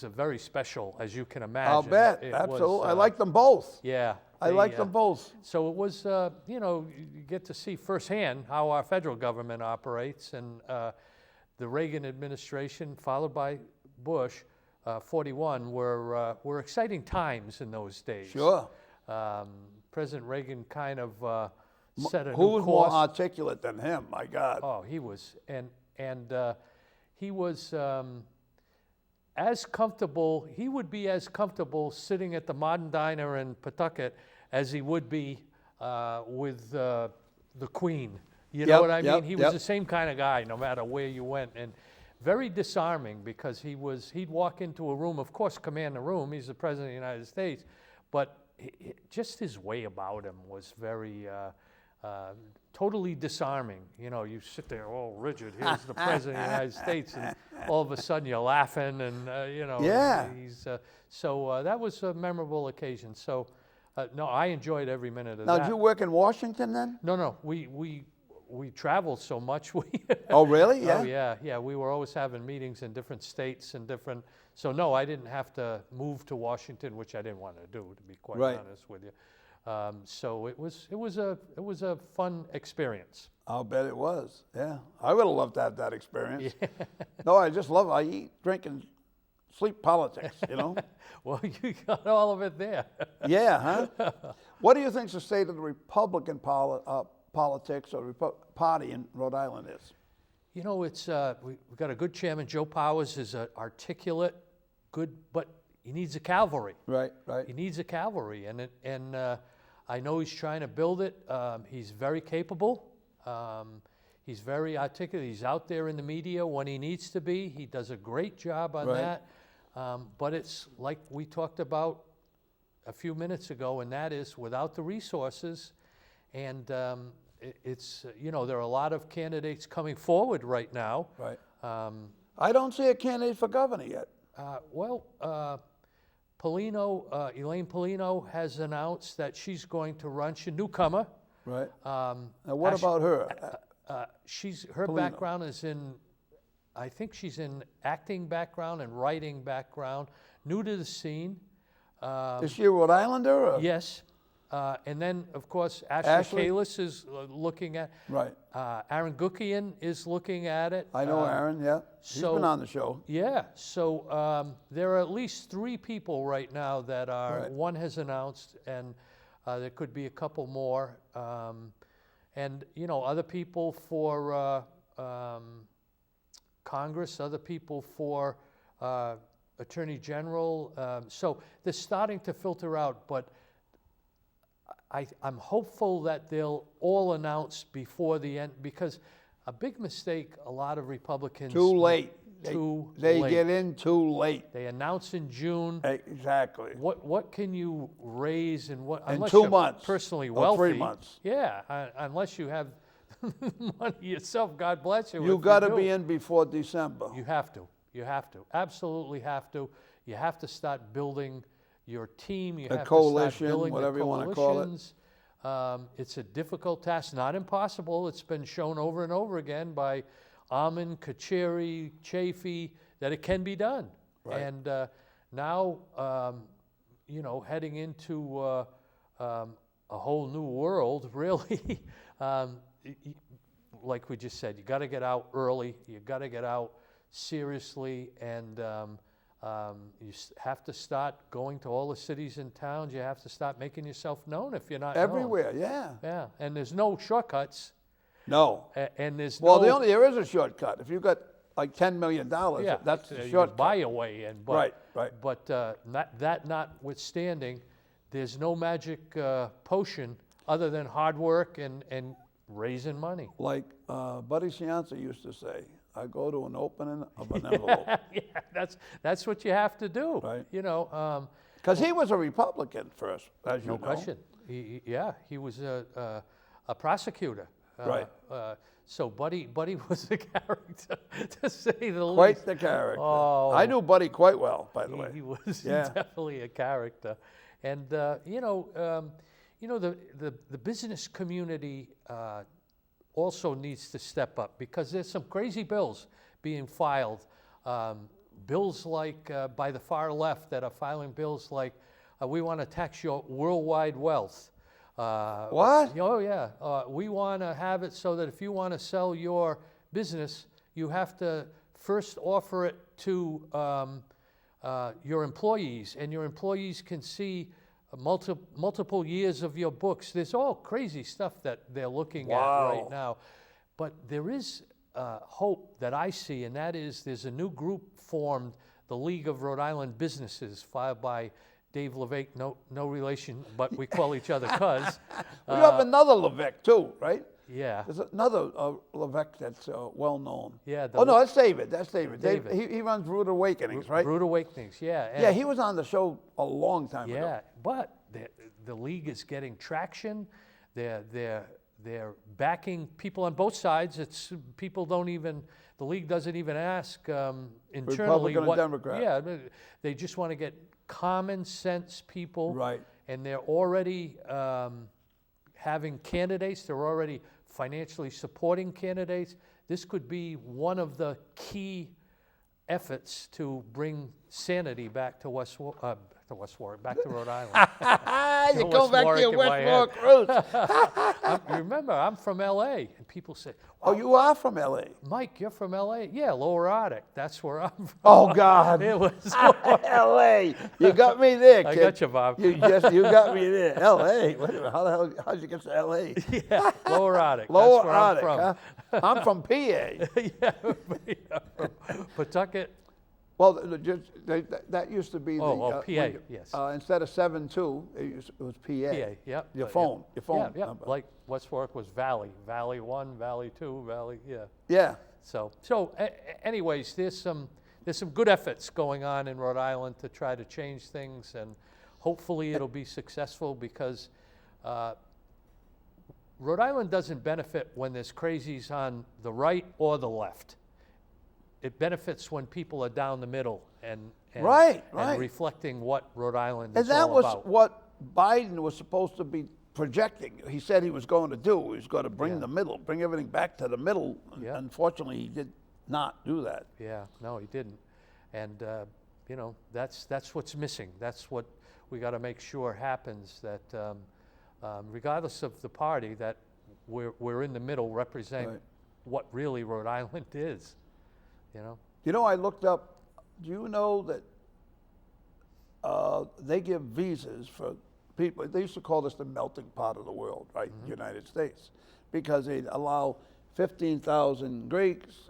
[SPEAKER 2] a very special, as you can imagine.
[SPEAKER 1] I'll bet, absolutely. I like them both.
[SPEAKER 2] Yeah.
[SPEAKER 1] I like them both.
[SPEAKER 2] So it was, you get to see firsthand how our federal government operates, and the Reagan administration, followed by Bush, 41, were exciting times in those days.
[SPEAKER 1] Sure.
[SPEAKER 2] President Reagan kind of set a new course.
[SPEAKER 1] Who was more articulate than him? My God.
[SPEAKER 2] Oh, he was, and he was as comfortable. He would be as comfortable sitting at the Modern Diner in Pawtucket as he would be with the Queen. You know what I mean? He was the same kind of guy, no matter where you went, and very disarming because he'd walk into a room, of course, command the room. He's the president of the United States, but just his way about him was very totally disarming. You sit there all rigid. Here's the president of the United States, and all of a sudden you're laughing, and he's so that was a memorable occasion. So no, I enjoyed every minute of that.
[SPEAKER 1] Now, did you work in Washington then?
[SPEAKER 2] No, we traveled so much.
[SPEAKER 1] Oh, really? Yeah.
[SPEAKER 2] Oh, yeah. We were always having meetings in different states and different. So no, I didn't have to move to Washington, which I didn't want to do, to be quite honest with you. So it was a fun experience.
[SPEAKER 1] I'll bet it was. Yeah, I would have loved to have that experience. Yeah. No, I eat, drink, and sleep politics.
[SPEAKER 2] Well, you got all of it there.
[SPEAKER 1] Yeah, huh? What do you think's the state of the Republican politics or party in Rhode Island is?
[SPEAKER 2] It's we've got a good chairman. Joe Powers is articulate, good, but he needs a cavalry.
[SPEAKER 1] Right.
[SPEAKER 2] He needs a cavalry, and I know he's trying to build it. He's very capable. He's very articulate. He's out there in the media when he needs to be. He does a great job on
[SPEAKER 1] Right.
[SPEAKER 2] that. But it's like we talked about a few minutes ago, and that is without the resources, and it's, there are a lot of candidates coming forward right now.
[SPEAKER 1] Right. I don't see a candidate for governor yet.
[SPEAKER 2] Elaine Polino has announced that she's going to run. She's a newcomer.
[SPEAKER 1] Right. Now, what about her?
[SPEAKER 2] Her
[SPEAKER 1] Polino.
[SPEAKER 2] background is I think she's in acting background and writing background, new to the scene.
[SPEAKER 1] Is she a Rhode Islander? Or?
[SPEAKER 2] Yes. And then, of course, Ashley
[SPEAKER 1] Ashley?
[SPEAKER 2] Kalis is looking at.
[SPEAKER 1] Right.
[SPEAKER 2] Aaron Gukian is looking at it.
[SPEAKER 1] I know Aaron, yeah. He's been on the show.
[SPEAKER 2] Yeah. So there are at least 3 people right now that are,
[SPEAKER 1] Right.
[SPEAKER 2] one has announced, and there could be a couple more. And, other people for Congress, other people for Attorney General. So they're starting to filter out, but I'm hopeful that they'll all announce before the end, because a big mistake a lot of Republicans.
[SPEAKER 1] Too late.
[SPEAKER 2] Too
[SPEAKER 1] They
[SPEAKER 2] late.
[SPEAKER 1] get in too late.
[SPEAKER 2] They announce in June.
[SPEAKER 1] Exactly.
[SPEAKER 2] What can you raise and what?
[SPEAKER 1] In
[SPEAKER 2] Unless
[SPEAKER 1] 2
[SPEAKER 2] you're
[SPEAKER 1] months.
[SPEAKER 2] personally
[SPEAKER 1] Or
[SPEAKER 2] wealthy.
[SPEAKER 1] 3 months.
[SPEAKER 2] Yeah, unless you have money yourself, God bless you.
[SPEAKER 1] You
[SPEAKER 2] if
[SPEAKER 1] got to
[SPEAKER 2] do.
[SPEAKER 1] be in before December.
[SPEAKER 2] You have to. You have to. Absolutely have to. You have to start building your team. You
[SPEAKER 1] A
[SPEAKER 2] have
[SPEAKER 1] coalition,
[SPEAKER 2] to start building
[SPEAKER 1] whatever
[SPEAKER 2] the
[SPEAKER 1] you wanna call it.
[SPEAKER 2] coalitions. It's a difficult task, not impossible. It's been shown over and over again by Almond, Kacheri, Chafee, that it can be done.
[SPEAKER 1] Right.
[SPEAKER 2] And now, heading into a whole new world, really, like we just said, you got to get out early. You got to get out seriously, and have to start going to all the cities and towns. You have to start making yourself known if you're not known.
[SPEAKER 1] Everywhere, yeah.
[SPEAKER 2] Yeah, and there's no shortcuts.
[SPEAKER 1] No.
[SPEAKER 2] And there's
[SPEAKER 1] Well,
[SPEAKER 2] no.
[SPEAKER 1] there is a shortcut. If you got like $10 million,
[SPEAKER 2] Yeah,
[SPEAKER 1] that's the
[SPEAKER 2] you
[SPEAKER 1] shortcut.
[SPEAKER 2] buy your way in. But,
[SPEAKER 1] Right.
[SPEAKER 2] But that notwithstanding, there's no magic potion other than hard work and raising money.
[SPEAKER 1] Like Buddy Cianci used to say, I go to an opening of an envelope.
[SPEAKER 2] Yeah, that's what you have to do.
[SPEAKER 1] Right.
[SPEAKER 2] Because
[SPEAKER 1] he was a Republican first, as you know.
[SPEAKER 2] no question. He was a prosecutor.
[SPEAKER 1] Right.
[SPEAKER 2] So Buddy was a character, to say the least.
[SPEAKER 1] Quite the character.
[SPEAKER 2] Oh.
[SPEAKER 1] I knew Buddy quite well, by the way.
[SPEAKER 2] He was
[SPEAKER 1] Yeah.
[SPEAKER 2] definitely a character. And, the business community also needs to step up, because there's some crazy bills being filed. Bills like, by the far left, that are filing bills like, we want to tax your worldwide wealth.
[SPEAKER 1] What?
[SPEAKER 2] Oh, yeah. We want to have it so that if you want to sell your business, you have to first offer it to your employees, and your employees can see multiple years of your books. There's all crazy stuff that they're looking at right now. But there is hope that I see, and that is there's a new group formed, the League of Rhode Island Businesses, filed by Dave Levesque, no relation, but we call each other cuz.
[SPEAKER 1] We have another Levesque too, right?
[SPEAKER 2] Yeah.
[SPEAKER 1] There's another Levesque that's well known.
[SPEAKER 2] Yeah.
[SPEAKER 1] Oh no, that's David. That's David.
[SPEAKER 2] David.
[SPEAKER 1] He runs Rude Awakenings, right?
[SPEAKER 2] Rude Awakenings, yeah.
[SPEAKER 1] Yeah, he was on the show a long time ago.
[SPEAKER 2] Yeah, but the league is getting traction. They're backing people on both sides. It's people don't even, the league doesn't even ask internally
[SPEAKER 1] Republican and Democrat.
[SPEAKER 2] Yeah, they just want to get common sense people.
[SPEAKER 1] Right.
[SPEAKER 2] And they're already having candidates. They're already financially supporting candidates. This could be one of the key efforts to bring sanity back to Warwick, back to Rhode Island.
[SPEAKER 1] You go back to your West Warwick roots.
[SPEAKER 2] Remember, I'm from L.A., and people say,
[SPEAKER 1] Oh, you are from L.A.
[SPEAKER 2] Mike, you're from L.A.? Yeah, Lower Arctic. That's where I'm from.
[SPEAKER 1] Oh, God.
[SPEAKER 2] It was
[SPEAKER 1] L.A. You got me there, kid.
[SPEAKER 2] I got you, Bob.
[SPEAKER 1] You got me there. L.A. Wait a minute. How the hell? How'd you get to L.A.?
[SPEAKER 2] Yeah, Lower Arctic.
[SPEAKER 1] Lower
[SPEAKER 2] That's where
[SPEAKER 1] Arctic,
[SPEAKER 2] I'm from.
[SPEAKER 1] huh? I'm from PA.
[SPEAKER 2] Yeah, from Pawtucket,
[SPEAKER 1] Well, that used to be the.
[SPEAKER 2] PA,
[SPEAKER 1] when
[SPEAKER 2] yes.
[SPEAKER 1] Instead of 7-2, it was PA.
[SPEAKER 2] PA, yep.
[SPEAKER 1] Your phone.
[SPEAKER 2] Yeah,
[SPEAKER 1] number.
[SPEAKER 2] like West Warwick was Valley, Valley 1, Valley 2, Valley, yeah.
[SPEAKER 1] Yeah.
[SPEAKER 2] So anyways, there's some good efforts going on in Rhode Island to try to change things, and hopefully it'll be successful, because Rhode Island doesn't benefit when there's crazies on the right or the left. It benefits when people are down the middle and
[SPEAKER 1] Right.
[SPEAKER 2] reflecting what Rhode Island
[SPEAKER 1] And
[SPEAKER 2] is
[SPEAKER 1] that
[SPEAKER 2] all
[SPEAKER 1] was
[SPEAKER 2] about.
[SPEAKER 1] what Biden was supposed to be projecting. He said he was going to do. He was going to bring
[SPEAKER 2] Yeah.
[SPEAKER 1] the middle, bring everything back to the middle.
[SPEAKER 2] Yeah.
[SPEAKER 1] Unfortunately, he did not do that.
[SPEAKER 2] Yeah, no, he didn't. And, you know, that's what's missing. That's what we got to make sure happens, that regardless of the party, that we're in the middle representing
[SPEAKER 1] Right.
[SPEAKER 2] what really Rhode Island is, you know?
[SPEAKER 1] You know, I looked up, do you know that they give visas for people? They used to call this the melting pot of the world, right?
[SPEAKER 2] Mm-hmm.
[SPEAKER 1] The United States, because they allow 15,000 Greeks,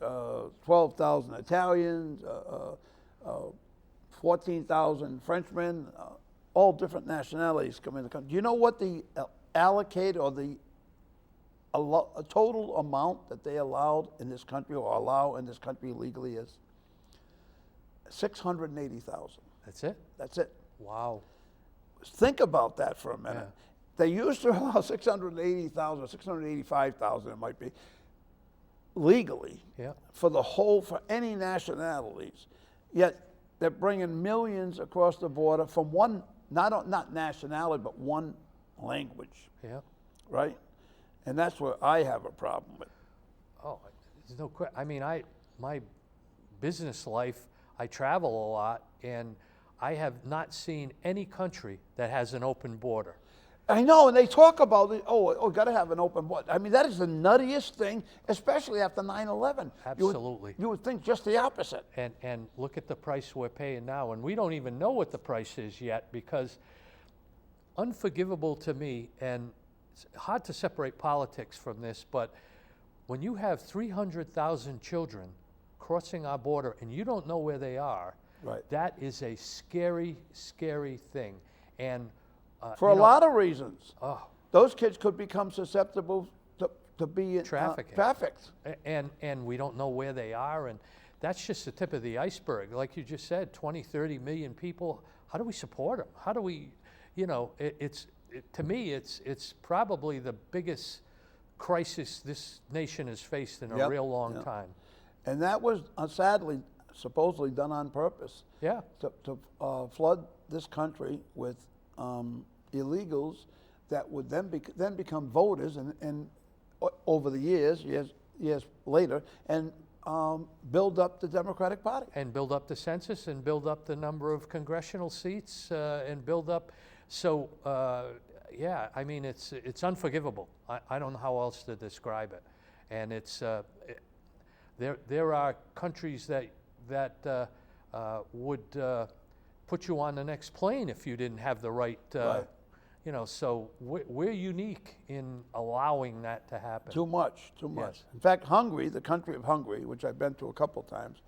[SPEAKER 1] 12,000 Italians, 14,000 Frenchmen, all different nationalities come in the country. Do you know what the allocate or the a total amount that they allowed in this country, or allow in this country legally, is? 680,000.
[SPEAKER 2] That's it?
[SPEAKER 1] That's it.
[SPEAKER 2] Wow.
[SPEAKER 1] Think about that for a minute.
[SPEAKER 2] Yeah.
[SPEAKER 1] They used to allow 680,000 or 685,000, it might be, legally
[SPEAKER 2] Yeah.
[SPEAKER 1] for any nationalities. Yet they're bringing millions across the border from one, not nationality, but one language,
[SPEAKER 2] Yeah.
[SPEAKER 1] right? And that's where I have a problem with.
[SPEAKER 2] Oh, there's no question. I mean, my business life, I travel a lot, and I have not seen any country that has an open border.
[SPEAKER 1] I know, and they talk about it. Oh, got to have an open border. I mean, that is the nuttiest thing, especially after 9/11.
[SPEAKER 2] Absolutely.
[SPEAKER 1] You would think just the opposite.
[SPEAKER 2] And look at the price we're paying now, and we don't even know what the price is yet, because unforgivable to me, and it's hard to separate politics from this, but when you have 300,000 children crossing our border and you don't know where they are,
[SPEAKER 1] Right.
[SPEAKER 2] that is a scary, scary thing. And
[SPEAKER 1] For a lot of reasons.
[SPEAKER 2] oh,
[SPEAKER 1] Those kids could become susceptible to be
[SPEAKER 2] Trafficking.
[SPEAKER 1] trafficked.
[SPEAKER 2] and we don't know where they are, and that's just the tip of the iceberg. Like you just said, 20, 30 million people. How do we support them? How do we, you know, to me, it's probably the biggest crisis this nation has faced in a
[SPEAKER 1] Yep,
[SPEAKER 2] real long
[SPEAKER 1] yep.
[SPEAKER 2] time.
[SPEAKER 1] And that was sadly, supposedly done on purpose
[SPEAKER 2] Yeah,
[SPEAKER 1] to flood this country with illegals that would then become voters and over the years later, and build up the Democratic Party.
[SPEAKER 2] and build up the census, and build up the number of congressional seats, and build up. So, yeah, I mean, it's unforgivable. I don't know how else to describe it. And it's there are countries that would put you on the next plane if you didn't have the right.
[SPEAKER 1] Right.
[SPEAKER 2] You know, so we're unique in allowing that to happen.
[SPEAKER 1] Too much.
[SPEAKER 2] Yes.
[SPEAKER 1] In fact, Hungary, the country of Hungary, which I've been to a couple times,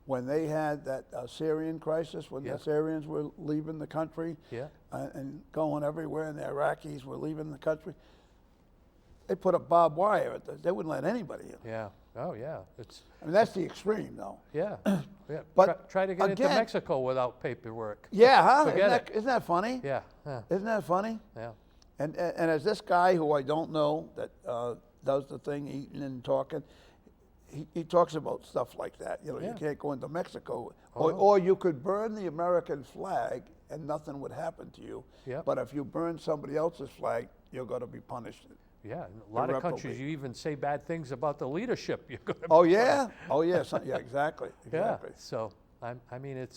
[SPEAKER 1] when they had that Syrian crisis, when
[SPEAKER 2] Yeah.
[SPEAKER 1] the Syrians were leaving the country
[SPEAKER 2] Yeah.
[SPEAKER 1] and going everywhere, and the Iraqis were leaving the country, they put up barbed wire. They wouldn't let anybody in.
[SPEAKER 2] Yeah. Oh, yeah. It's
[SPEAKER 1] I mean, that's the extreme, though.
[SPEAKER 2] yeah. Yeah.
[SPEAKER 1] But
[SPEAKER 2] try to get into
[SPEAKER 1] again-
[SPEAKER 2] Mexico without paperwork.
[SPEAKER 1] Yeah, huh?
[SPEAKER 2] Forget
[SPEAKER 1] Isn't that funny?
[SPEAKER 2] Yeah. Yeah.
[SPEAKER 1] Isn't that funny?
[SPEAKER 2] Yeah.
[SPEAKER 1] And as this guy who I don't know that does the thing, eating and talking, he talks about stuff like that. You know,
[SPEAKER 2] Yeah.
[SPEAKER 1] you can't go into Mexico,
[SPEAKER 2] Oh.
[SPEAKER 1] or you could burn the American flag and nothing would happen to you.
[SPEAKER 2] Yep.
[SPEAKER 1] But if you burn somebody else's flag, you're going to be punished.
[SPEAKER 2] Yeah, in a lot of countries,
[SPEAKER 1] Irreparably.
[SPEAKER 2] you even say bad things about the leadership. You're going to
[SPEAKER 1] Oh yeah, yeah, exactly,
[SPEAKER 2] yeah.
[SPEAKER 1] exactly.
[SPEAKER 2] So I mean,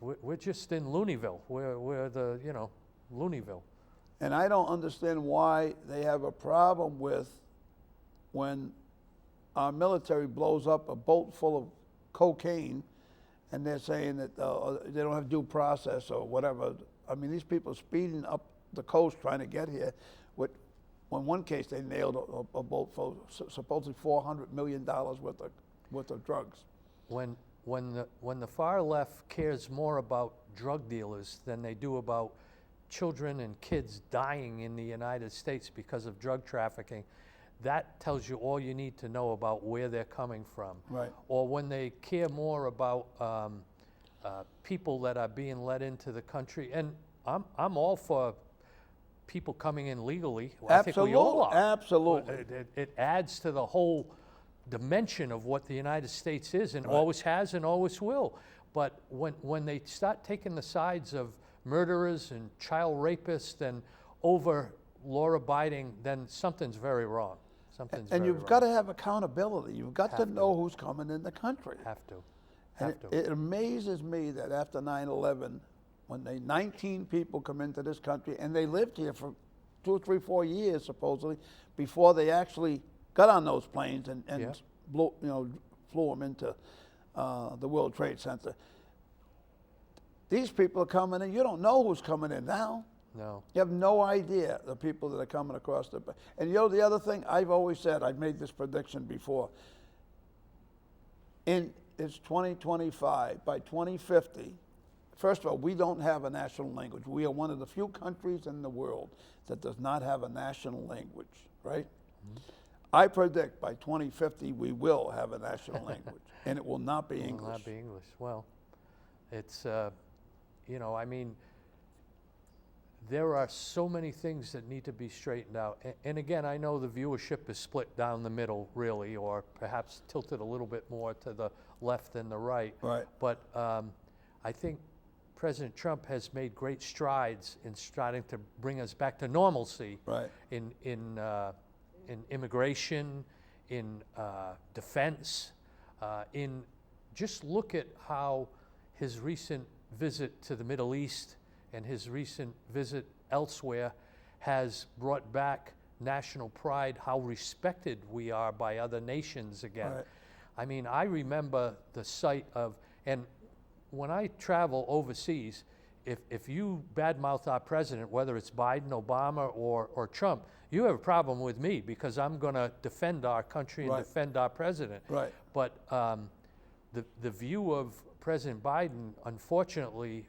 [SPEAKER 2] we're just in Looneyville. We're the Looneyville.
[SPEAKER 1] And I don't understand why they have a problem with when our military blows up a boat full of cocaine, and they're saying that they don't have due process or whatever. I mean, these people speeding up the coast trying to get here. In one case, they nailed a boat full, supposedly $400 million worth of drugs.
[SPEAKER 2] When when the far left cares more about drug dealers than they do about children and kids dying in the United States because of drug trafficking, that tells you all you need to know about where they're coming from.
[SPEAKER 1] Right.
[SPEAKER 2] Or when they care more about people that are being let into the country, and I'm all for people coming in legally. Well, I think we all are.
[SPEAKER 1] Absolutely.
[SPEAKER 2] It adds to the whole dimension of what the United States is, and always has and always will. But when they start taking the sides of murderers and child rapists and over law-abiding, then something's very wrong.
[SPEAKER 1] And you've got to have accountability. You've got to know who's coming in the country.
[SPEAKER 2] Have to.
[SPEAKER 1] And it amazes me that after 9/11, when 19 people come into this country, and they lived here for 2, 3, 4 years, supposedly, before they actually got on those planes and flew them into the World Trade Center. These people are coming in. You don't know who's coming in now.
[SPEAKER 2] No.
[SPEAKER 1] You have no idea the people that are coming across the. And you know the other thing, I've always said, I've made this prediction before. It's 2025. By 2050, first of all, we don't have a national language. We are one of the few countries in the world that does not have a national language, right? Mm-hmm. I predict by 2050 we will have a national language, and it will not be English.
[SPEAKER 2] It will not be English. Well, it's, I mean, there are so many things that need to be straightened out. And again, I know the viewership is split down the middle, really, or perhaps tilted a little bit more to the left than the right.
[SPEAKER 1] Right.
[SPEAKER 2] But I think President Trump has made great strides in starting to bring us back to normalcy.
[SPEAKER 1] Right.
[SPEAKER 2] In immigration, in defense, in just look at how his recent visit to the Middle East and his recent visit elsewhere has brought back national pride, how respected we are by other nations again.
[SPEAKER 1] Right.
[SPEAKER 2] I mean, I remember the sight of, and when I travel overseas, if you badmouth our president, whether it's Biden, Obama, or Trump, you have a problem with me because I'm going to defend our country and defend our president.
[SPEAKER 1] Right.
[SPEAKER 2] But the view of President Biden, unfortunately,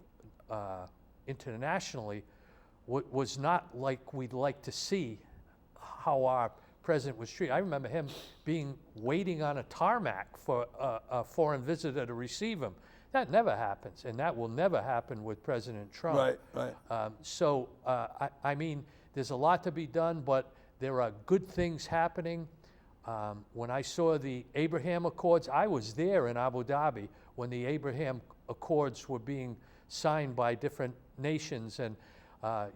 [SPEAKER 2] internationally, was not like we'd like to see how our president was treated. I remember him waiting on a tarmac for a foreign visitor to receive him. That never happens, and that will never happen with President Trump.
[SPEAKER 1] Right, right.
[SPEAKER 2] So, I mean, there's a lot to be done, but there are good things happening. When I saw the Abraham Accords, I was there in Abu Dhabi when the Abraham Accords were being signed by different nations, and I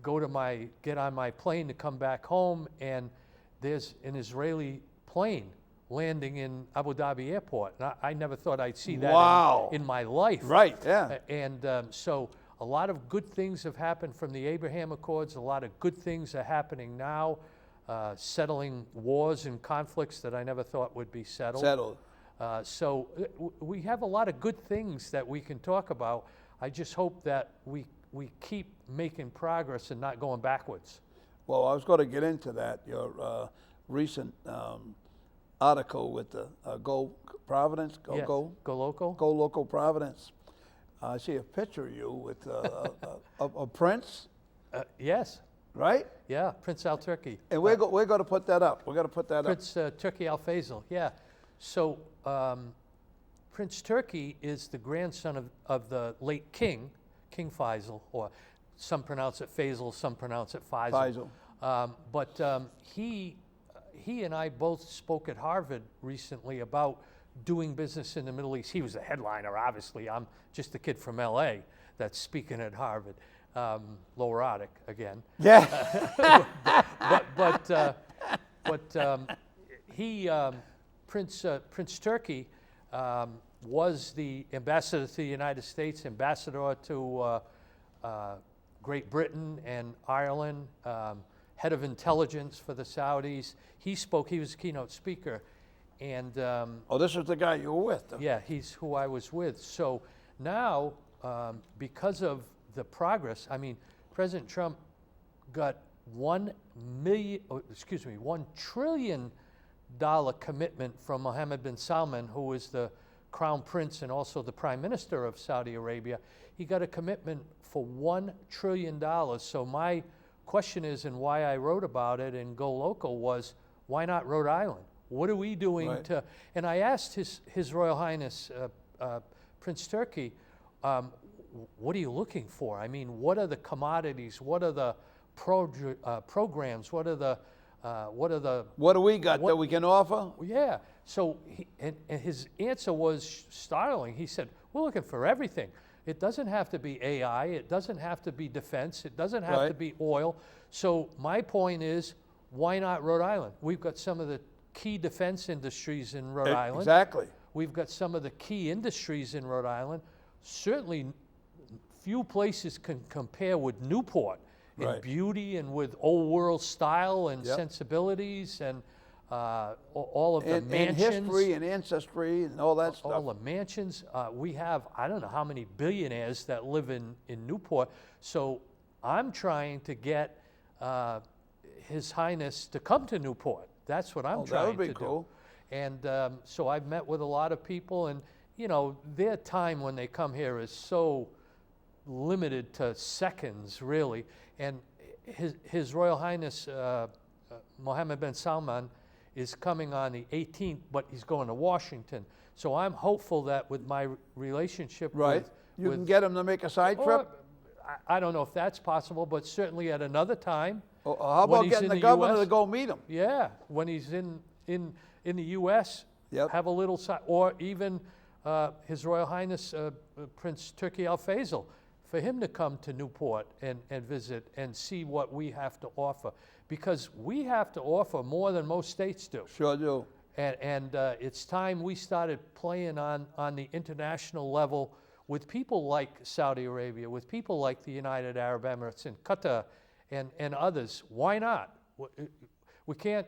[SPEAKER 2] get on my plane to come back home, and there's an Israeli plane landing in Abu Dhabi airport. And I never thought I'd see that in my life.
[SPEAKER 1] Right, yeah.
[SPEAKER 2] And so a lot of good things have happened from the Abraham Accords. A lot of good things are happening now, settling wars and conflicts that I never thought would be settled. So we have a lot of good things that we can talk about. I just hope that we keep making progress and not going backwards.
[SPEAKER 1] Well, I was going to get into that. Your recent article with the Go Providence, Go Local Providence. I see a picture of you with a Prince.
[SPEAKER 2] Yes.
[SPEAKER 1] Right?
[SPEAKER 2] Yeah, Prince Al Turki.
[SPEAKER 1] And we're going to put that up. We're going to put that
[SPEAKER 2] Prince,
[SPEAKER 1] up.
[SPEAKER 2] Prince Turki Al Faisal. Yeah. So Prince Turki is the grandson of the late King Faisal, or some pronounce it Faisal, some pronounce it Faisal. But he and I both spoke at Harvard recently about doing business in the Middle East. He was the headliner, obviously. I'm just a kid from LA that's speaking at Harvard. Lower Arctic again.
[SPEAKER 1] Yeah.
[SPEAKER 2] Prince Turki was the ambassador to the United States, ambassador to Great Britain and Ireland, head of intelligence for the Saudis. He was a keynote speaker. And
[SPEAKER 1] this is the guy you were with.
[SPEAKER 2] Yeah, he's who I was with. So now, because of the progress, I mean, President Trump got $1 trillion commitment from Mohammed bin Salman, who is the Crown Prince and also the Prime Minister of Saudi Arabia, he got a commitment for $1 trillion. So my question is, and why I wrote about it in Go Local was, why not Rhode Island? What are we doing to, and I asked His Royal Highness Prince Turki, what are you looking for? I mean, what are the commodities? What are the programs? What do we got
[SPEAKER 1] that we can offer?
[SPEAKER 2] Yeah. So and his answer was startling. He said, we're looking for everything. It doesn't have to be AI. It doesn't have to be defense. It doesn't have to be oil. So my point is, why not Rhode Island? We've got some of the key defense industries in Rhode Island.
[SPEAKER 1] Exactly.
[SPEAKER 2] We've got some of the key industries in Rhode Island. Certainly, few places can compare with Newport in beauty and with old world style and sensibilities and all of the mansions.
[SPEAKER 1] And history and ancestry and all that stuff.
[SPEAKER 2] All the mansions. We have, I don't know how many billionaires that live in Newport. So I'm trying to get His Highness to come to Newport. That's what I'm trying to do. And so I've met with a lot of people, and you know, their time when they come here is so limited to seconds, really. And His Royal Highness Mohammed bin Salman is coming on the 18th, but he's going to Washington. So I'm hopeful that with my relationship with...
[SPEAKER 1] You can get him to make a side trip?
[SPEAKER 2] I don't know if that's possible, but certainly at another time.
[SPEAKER 1] How about getting the governor to go meet him?
[SPEAKER 2] Yeah, when he's in the U.S., have a little side, or even His Royal Highness Prince Turki Al Faisal, for him to come to Newport and visit and see what we have to offer. Because we have to offer more than most states do.
[SPEAKER 1] Sure do.
[SPEAKER 2] And it's time we started playing on the international level with people like Saudi Arabia, with people like the United Arab Emirates and Qatar and others. Why not? We can't,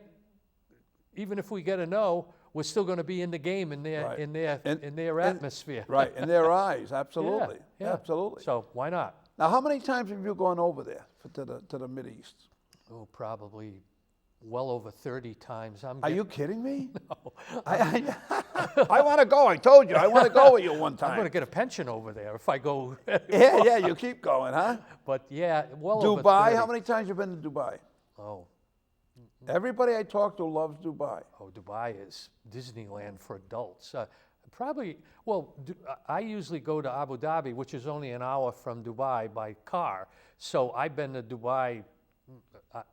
[SPEAKER 2] even if we get a no, we're still going to be in the game in their atmosphere.
[SPEAKER 1] Right, in their eyes, absolutely.
[SPEAKER 2] Yeah.
[SPEAKER 1] Absolutely.
[SPEAKER 2] So why not?
[SPEAKER 1] Now, how many times have you gone over there to the Mideast?
[SPEAKER 2] Oh, probably well over 30 times.
[SPEAKER 1] Are you kidding me?
[SPEAKER 2] No.
[SPEAKER 1] I want to go. I told you. I want to go with you one time.
[SPEAKER 2] I'm going to get a pension over there if I go.
[SPEAKER 1] Yeah, you keep going, huh?
[SPEAKER 2] But yeah, well
[SPEAKER 1] Dubai,
[SPEAKER 2] over 30.
[SPEAKER 1] how many times have you been to Dubai?
[SPEAKER 2] Oh.
[SPEAKER 1] Everybody I talk to loves Dubai.
[SPEAKER 2] Oh, Dubai is Disneyland for adults. Probably, well, I usually go to Abu Dhabi, which is only an hour from Dubai by car. So I've been to Dubai,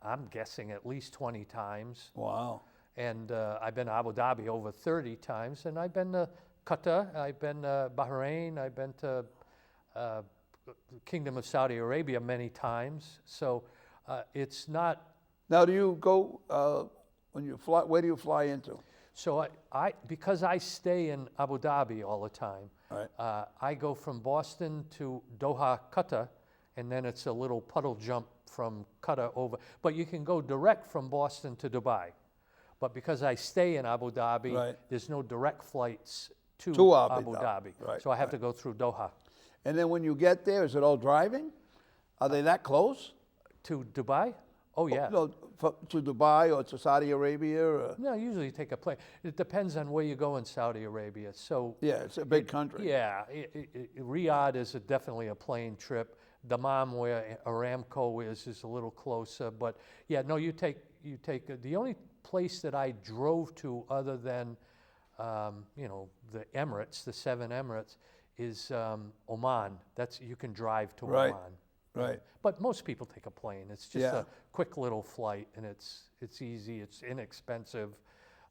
[SPEAKER 2] I'm guessing at least 20 times.
[SPEAKER 1] Wow.
[SPEAKER 2] And I've been to Abu Dhabi over 30 times. And I've been to Qatar, I've been to Bahrain, I've been to the Kingdom of Saudi Arabia many times. So it's not...
[SPEAKER 1] Now, do you go, when you fly, where do you fly into?
[SPEAKER 2] So because I stay in Abu Dhabi all the time, I go from Boston to Doha, Qatar, and then it's a little puddle jump from Qatar over. But you can go direct from Boston to Dubai. But because I stay in Abu Dhabi, there's no direct flights to Abu Dhabi. So I have to go through Doha.
[SPEAKER 1] And then when you get there, is it all driving? Are they that close?
[SPEAKER 2] To Dubai? Oh, yeah.
[SPEAKER 1] No, to Dubai or to Saudi Arabia? Or?
[SPEAKER 2] No, usually you take a plane. It depends on where you go in Saudi Arabia. So
[SPEAKER 1] yeah, it's a big country.
[SPEAKER 2] Yeah, Riyadh is definitely a plane trip. Dammam, where Aramco is a little closer. But yeah, no, you take the only place that I drove to other than the Emirates, the 7 Emirates, is Oman. You can drive to Oman.
[SPEAKER 1] Right.
[SPEAKER 2] But most people take a plane. It's just a quick little flight, and it's easy, it's inexpensive,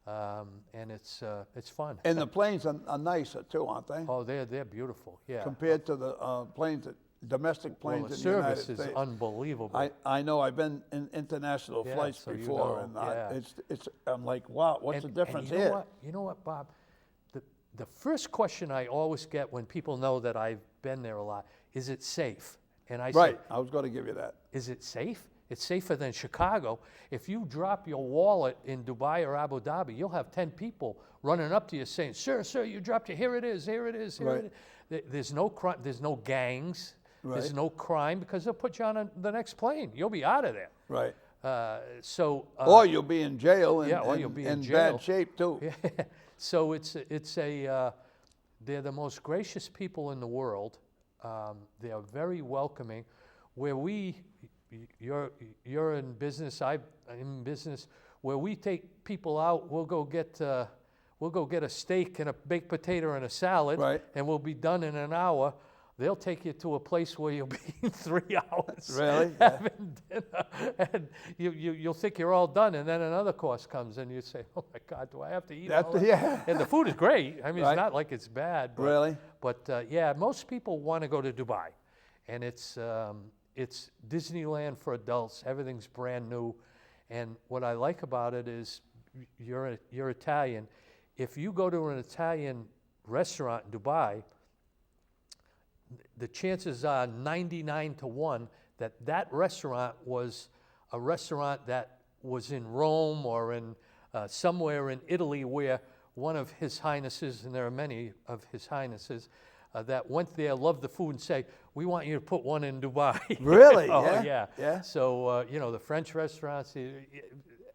[SPEAKER 2] and it's fun.
[SPEAKER 1] And the planes are nicer too, aren't they?
[SPEAKER 2] Oh, they're beautiful. Yeah.
[SPEAKER 1] Compared to the planes, domestic planes
[SPEAKER 2] the
[SPEAKER 1] in the United
[SPEAKER 2] service
[SPEAKER 1] States.
[SPEAKER 2] is unbelievable.
[SPEAKER 1] I know. I've been in international flights
[SPEAKER 2] so
[SPEAKER 1] before, and it's. I'm like, wow, what's the difference here?
[SPEAKER 2] You know what, Bob? The first question I always get when people know that I've been there a lot is, it safe? And I say,
[SPEAKER 1] I was going to give you that.
[SPEAKER 2] Is it safe? It's safer than Chicago. If you drop your wallet in Dubai or Abu Dhabi, you'll have 10 people running up to you saying, sir, you dropped it. Here it is, here it is, here it is. There's no crime, there's no gangs, there's no crime, because they'll put you on the next plane. You'll be out of there.
[SPEAKER 1] Right.
[SPEAKER 2] Or
[SPEAKER 1] you'll be in jail
[SPEAKER 2] or you'll be in
[SPEAKER 1] bad shape too.
[SPEAKER 2] So it's They're the most gracious people in the world. They are very welcoming. Where you're in business, I'm in business. Where we take people out, we'll go get a steak and a baked potato and a salad,
[SPEAKER 1] Right.
[SPEAKER 2] and we'll be done in an hour. They'll take you to a place where you'll be in 3 hours
[SPEAKER 1] Really?
[SPEAKER 2] having dinner, and you'll think you're all done, and then another course comes, and you say, "Oh my God, do I have to eat all that?"
[SPEAKER 1] Yeah.
[SPEAKER 2] And the food is great. I mean,
[SPEAKER 1] Right.
[SPEAKER 2] it's not like it's bad. But,
[SPEAKER 1] Really?
[SPEAKER 2] But yeah, most people want to go to Dubai, and it's Disneyland for adults. Everything's brand new, and what I like about it is you're Italian. If you go to an Italian restaurant in Dubai, the chances are 99 to 1 that restaurant was a restaurant that was in Rome or in somewhere in Italy, where one of His Highnesses, and there are many of His Highnesses, that went there, loved the food, and say, "We want you to put one in Dubai."
[SPEAKER 1] Really?
[SPEAKER 2] Oh,
[SPEAKER 1] Yeah? Yeah.
[SPEAKER 2] So, the French restaurants,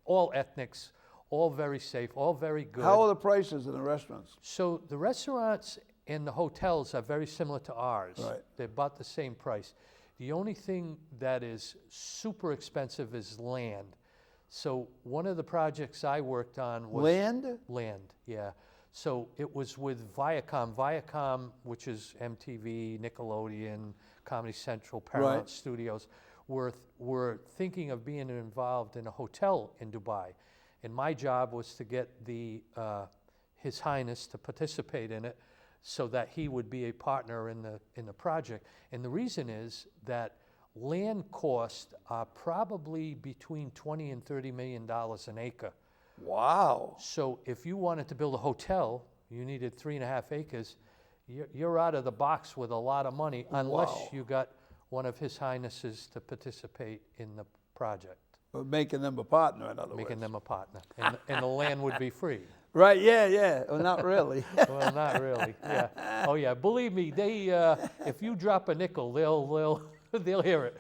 [SPEAKER 2] all ethnics, all very safe, all very good.
[SPEAKER 1] How are the prices in the restaurants?
[SPEAKER 2] So the restaurants and the hotels are very similar to ours.
[SPEAKER 1] Right.
[SPEAKER 2] They're about the same price. The only thing that is super expensive is land. So one of the projects I worked on was
[SPEAKER 1] Land?
[SPEAKER 2] Land, yeah. So it was with Viacom. Viacom, which is MTV, Nickelodeon, Comedy Central, Paramount
[SPEAKER 1] Right.
[SPEAKER 2] Studios, were thinking of being involved in a hotel in Dubai. And my job was to get His Highness to participate in it, so that he would be a partner in the project. And the reason is that land costs are probably between $20 and $30 million an acre.
[SPEAKER 1] Wow.
[SPEAKER 2] So if you wanted to build a hotel, you needed 3.5 acres. You're out of the box with a lot of money, unless
[SPEAKER 1] Wow.
[SPEAKER 2] you got one of His Highnesses to participate in the project,
[SPEAKER 1] But making them a partner, in other
[SPEAKER 2] making
[SPEAKER 1] words.
[SPEAKER 2] them a partner, and the land would be free.
[SPEAKER 1] Right, yeah. Well, not really.
[SPEAKER 2] Well, not really. Yeah. Oh, yeah. Believe me, they if you drop a nickel, they'll hear it,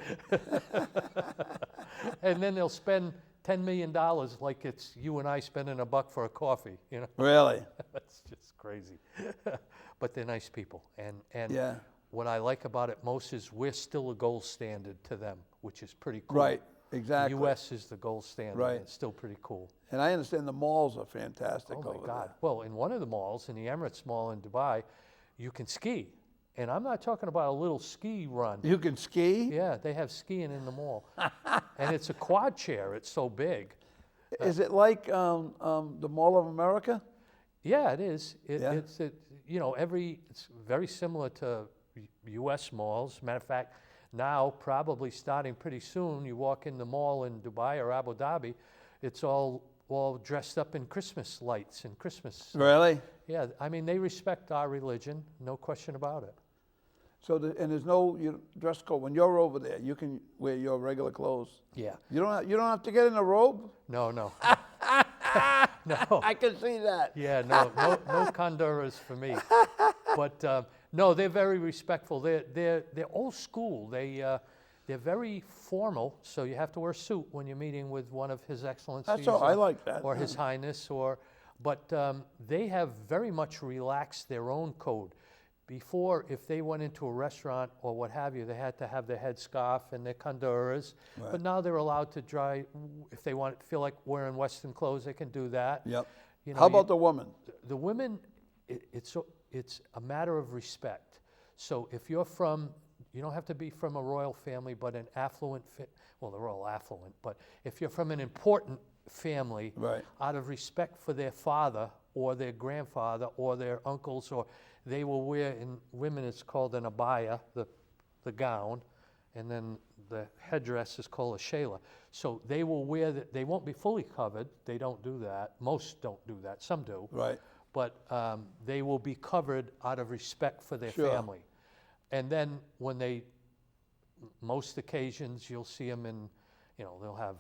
[SPEAKER 2] and then they'll spend $10 million like it's you and I spending $1 for a coffee.
[SPEAKER 1] Really?
[SPEAKER 2] That's just crazy. But they're nice people, and
[SPEAKER 1] Yeah.
[SPEAKER 2] what I like about it most is we're still a gold standard to them, which is pretty cool.
[SPEAKER 1] Right, exactly.
[SPEAKER 2] The U.S. is the gold standard.
[SPEAKER 1] Right.
[SPEAKER 2] And it's still pretty cool.
[SPEAKER 1] And I understand the malls are fantastic
[SPEAKER 2] Oh
[SPEAKER 1] over
[SPEAKER 2] my God.
[SPEAKER 1] there.
[SPEAKER 2] Well, in one of the malls, in the Emirates Mall in Dubai, you can ski. And I'm not talking about a little ski run.
[SPEAKER 1] You can ski?
[SPEAKER 2] Yeah, they have skiing in the mall. And it's a quad chair. It's so big.
[SPEAKER 1] Is it like the Mall of America?
[SPEAKER 2] Yeah, it is.
[SPEAKER 1] Yeah?
[SPEAKER 2] It's very similar to U.S. malls. Matter of fact, now, probably starting pretty soon, you walk in the mall in Dubai or Abu Dhabi, it's all dressed up in Christmas lights and Christmas.
[SPEAKER 1] Really?
[SPEAKER 2] Yeah, I mean, they respect our religion, no question about it.
[SPEAKER 1] So, and there's no dress code. When you're over there, you can wear your regular clothes.
[SPEAKER 2] Yeah.
[SPEAKER 1] You don't have to get in a robe?
[SPEAKER 2] No. No.
[SPEAKER 1] I can see that.
[SPEAKER 2] Yeah, no condoras for me. But no, they're very respectful. They're old school. They're very formal, so you have to wear a suit when you're meeting with one of His Excellencies.
[SPEAKER 1] That's all. I like that.
[SPEAKER 2] Or His Highness, but they have very much relaxed their own code. Before, if they went into a restaurant or what have you, they had to have their headscarf and their condoras.
[SPEAKER 1] Right.
[SPEAKER 2] But now they're allowed to if they feel like wearing Western clothes, they can do that.
[SPEAKER 1] Yep. How about the woman?
[SPEAKER 2] The women? It's a matter of respect. So if you're you don't have to be from a royal family, but an affluent, well, they're all affluent, but if you're from an important family,
[SPEAKER 1] Right.
[SPEAKER 2] out of respect for their father or their grandfather or their uncles, or they will wear, in women it's called an abaya, the gown, and then the headdress is called a shayla. So they will wear that. They won't be fully covered. They don't do that. Most don't do that. Some do.
[SPEAKER 1] Right.
[SPEAKER 2] But they will be covered out of respect for their
[SPEAKER 1] Sure.
[SPEAKER 2] family. And then most occasions you'll see them in, they'll have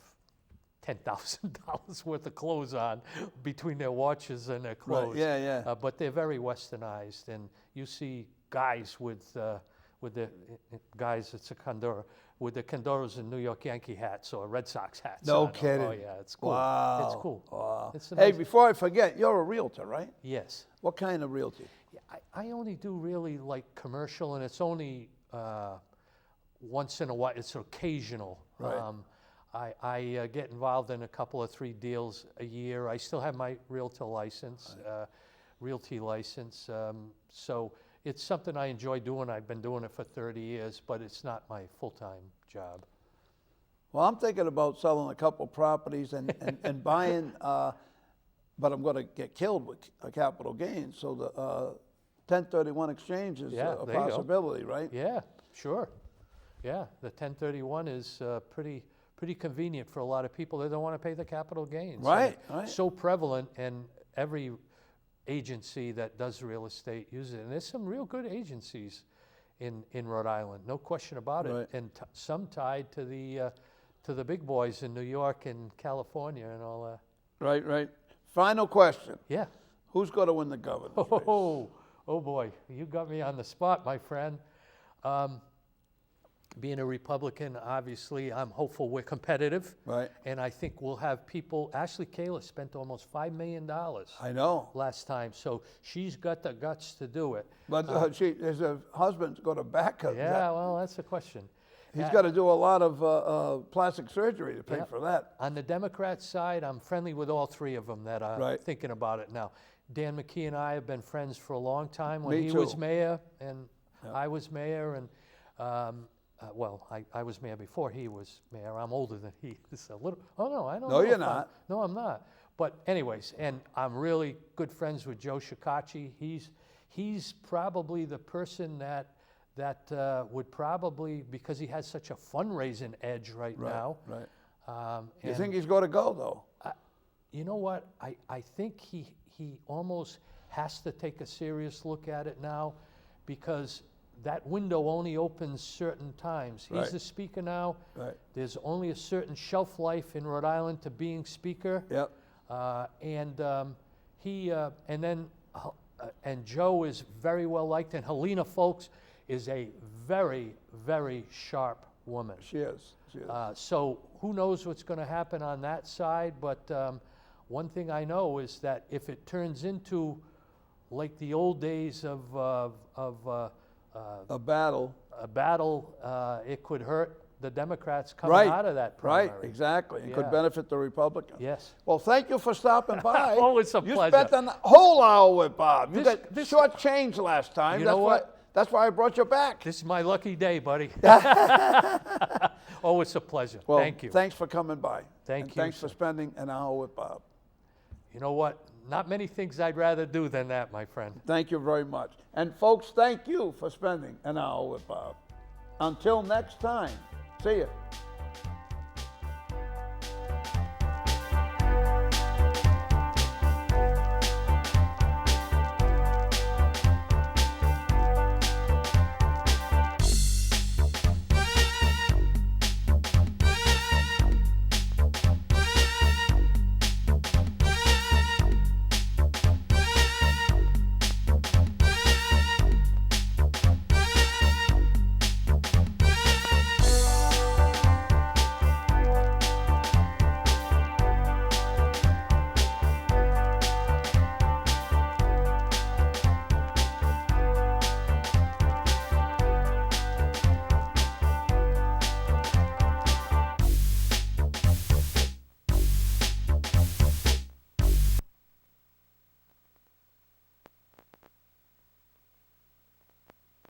[SPEAKER 2] $10,000 worth of clothes on between their watches and their clothes.
[SPEAKER 1] Right. Yeah.
[SPEAKER 2] But they're very westernized, and you see guys with with the guys at Condora, with the Condoras and New York Yankee hats or Red Sox hats.
[SPEAKER 1] No
[SPEAKER 2] on.
[SPEAKER 1] kidding.
[SPEAKER 2] Oh yeah, it's cool.
[SPEAKER 1] Wow.
[SPEAKER 2] It's cool.
[SPEAKER 1] Wow.
[SPEAKER 2] It's a
[SPEAKER 1] Hey,
[SPEAKER 2] nice-
[SPEAKER 1] before I forget, you're a realtor, right?
[SPEAKER 2] Yes.
[SPEAKER 1] What kind of realty?
[SPEAKER 2] Yeah, I only do really like commercial, and it's only once in a while. It's occasional.
[SPEAKER 1] Right.
[SPEAKER 2] I get involved in a couple of 3 deals a year. I still have my realty license. So it's something I enjoy doing. I've been doing it for 30 years, but it's not my full-time job.
[SPEAKER 1] Well, I'm thinking about selling a couple properties and buying, but I'm going to get killed with a capital gain. So the 1031 exchange is
[SPEAKER 2] Yeah,
[SPEAKER 1] a
[SPEAKER 2] there you go.
[SPEAKER 1] possibility, right?
[SPEAKER 2] Yeah, sure. Yeah, the 1031 is pretty convenient for a lot of people that don't want to pay the capital gains.
[SPEAKER 1] Right,
[SPEAKER 2] And
[SPEAKER 1] right.
[SPEAKER 2] So prevalent, and every agency that does real estate uses it. And there's some real good agencies in Rhode Island, no question about it.
[SPEAKER 1] Right.
[SPEAKER 2] And some tied to the big boys in New York and California and all that.
[SPEAKER 1] Right, right. Final question.
[SPEAKER 2] Yeah.
[SPEAKER 1] Who's going to win the governor's race?
[SPEAKER 2] Oh boy, you got me on the spot, my friend. Being a Republican, obviously, I'm hopeful we're competitive.
[SPEAKER 1] Right.
[SPEAKER 2] And I think we'll have people. Ashley Kayla spent almost $5 million
[SPEAKER 1] I know.
[SPEAKER 2] last time, so she's got the guts to do it.
[SPEAKER 1] But her husband's going to back her.
[SPEAKER 2] Yeah, well, that's the question.
[SPEAKER 1] He's got to do a lot of plastic surgery to pay
[SPEAKER 2] Yep.
[SPEAKER 1] for that.
[SPEAKER 2] On the Democrat side, I'm friendly with all 3 of them that are
[SPEAKER 1] Right.
[SPEAKER 2] thinking about it now. Dan McKee and I have been friends for a long time. When
[SPEAKER 1] Me
[SPEAKER 2] he
[SPEAKER 1] too.
[SPEAKER 2] was mayor and
[SPEAKER 1] Yep.
[SPEAKER 2] I was mayor, and I was mayor before he was mayor. I'm older than he is a little. Oh no, I don't.
[SPEAKER 1] No,
[SPEAKER 2] know
[SPEAKER 1] you're
[SPEAKER 2] if I'm-
[SPEAKER 1] not.
[SPEAKER 2] No, I'm not. But anyways, and I'm really good friends with Joe Shikachi. He's probably the person that would probably, because he has such a fundraising edge right now.
[SPEAKER 1] Right. You
[SPEAKER 2] and
[SPEAKER 1] think he's going to go, though?
[SPEAKER 2] you know what? I think he almost has to take a serious look at it now, because that window only opens certain times. He's
[SPEAKER 1] Right.
[SPEAKER 2] the speaker now.
[SPEAKER 1] Right.
[SPEAKER 2] There's only a certain shelf life in Rhode Island to being speaker.
[SPEAKER 1] Yep.
[SPEAKER 2] And Joe is very well liked, and Helena Folks is a very, very sharp woman.
[SPEAKER 1] She is. She is.
[SPEAKER 2] So who knows what's going to happen on that side, but one thing I know is that if it turns into like the old days of
[SPEAKER 1] a battle.
[SPEAKER 2] a battle, it could hurt the Democrats coming out of that primary.
[SPEAKER 1] Right, exactly. It could
[SPEAKER 2] Yeah.
[SPEAKER 1] benefit the Republicans.
[SPEAKER 2] Yes.
[SPEAKER 1] Well, thank you for stopping by.
[SPEAKER 2] Oh, it's a
[SPEAKER 1] you
[SPEAKER 2] pleasure.
[SPEAKER 1] spent the whole hour with Bob. You
[SPEAKER 2] This-
[SPEAKER 1] got
[SPEAKER 2] this-
[SPEAKER 1] short change last time.
[SPEAKER 2] You know what?
[SPEAKER 1] That's why I brought you back.
[SPEAKER 2] This is my lucky day, buddy. Oh, it's a pleasure.
[SPEAKER 1] Well,
[SPEAKER 2] Thank you.
[SPEAKER 1] Thanks for coming by.
[SPEAKER 2] Thank
[SPEAKER 1] And
[SPEAKER 2] you,
[SPEAKER 1] thanks for
[SPEAKER 2] sir.
[SPEAKER 1] spending an hour with Bob.
[SPEAKER 2] You know what? Not many things I'd rather do than that, my friend.
[SPEAKER 1] Thank you very much. And folks, thank you for spending an hour with Bob. Until next time, see you.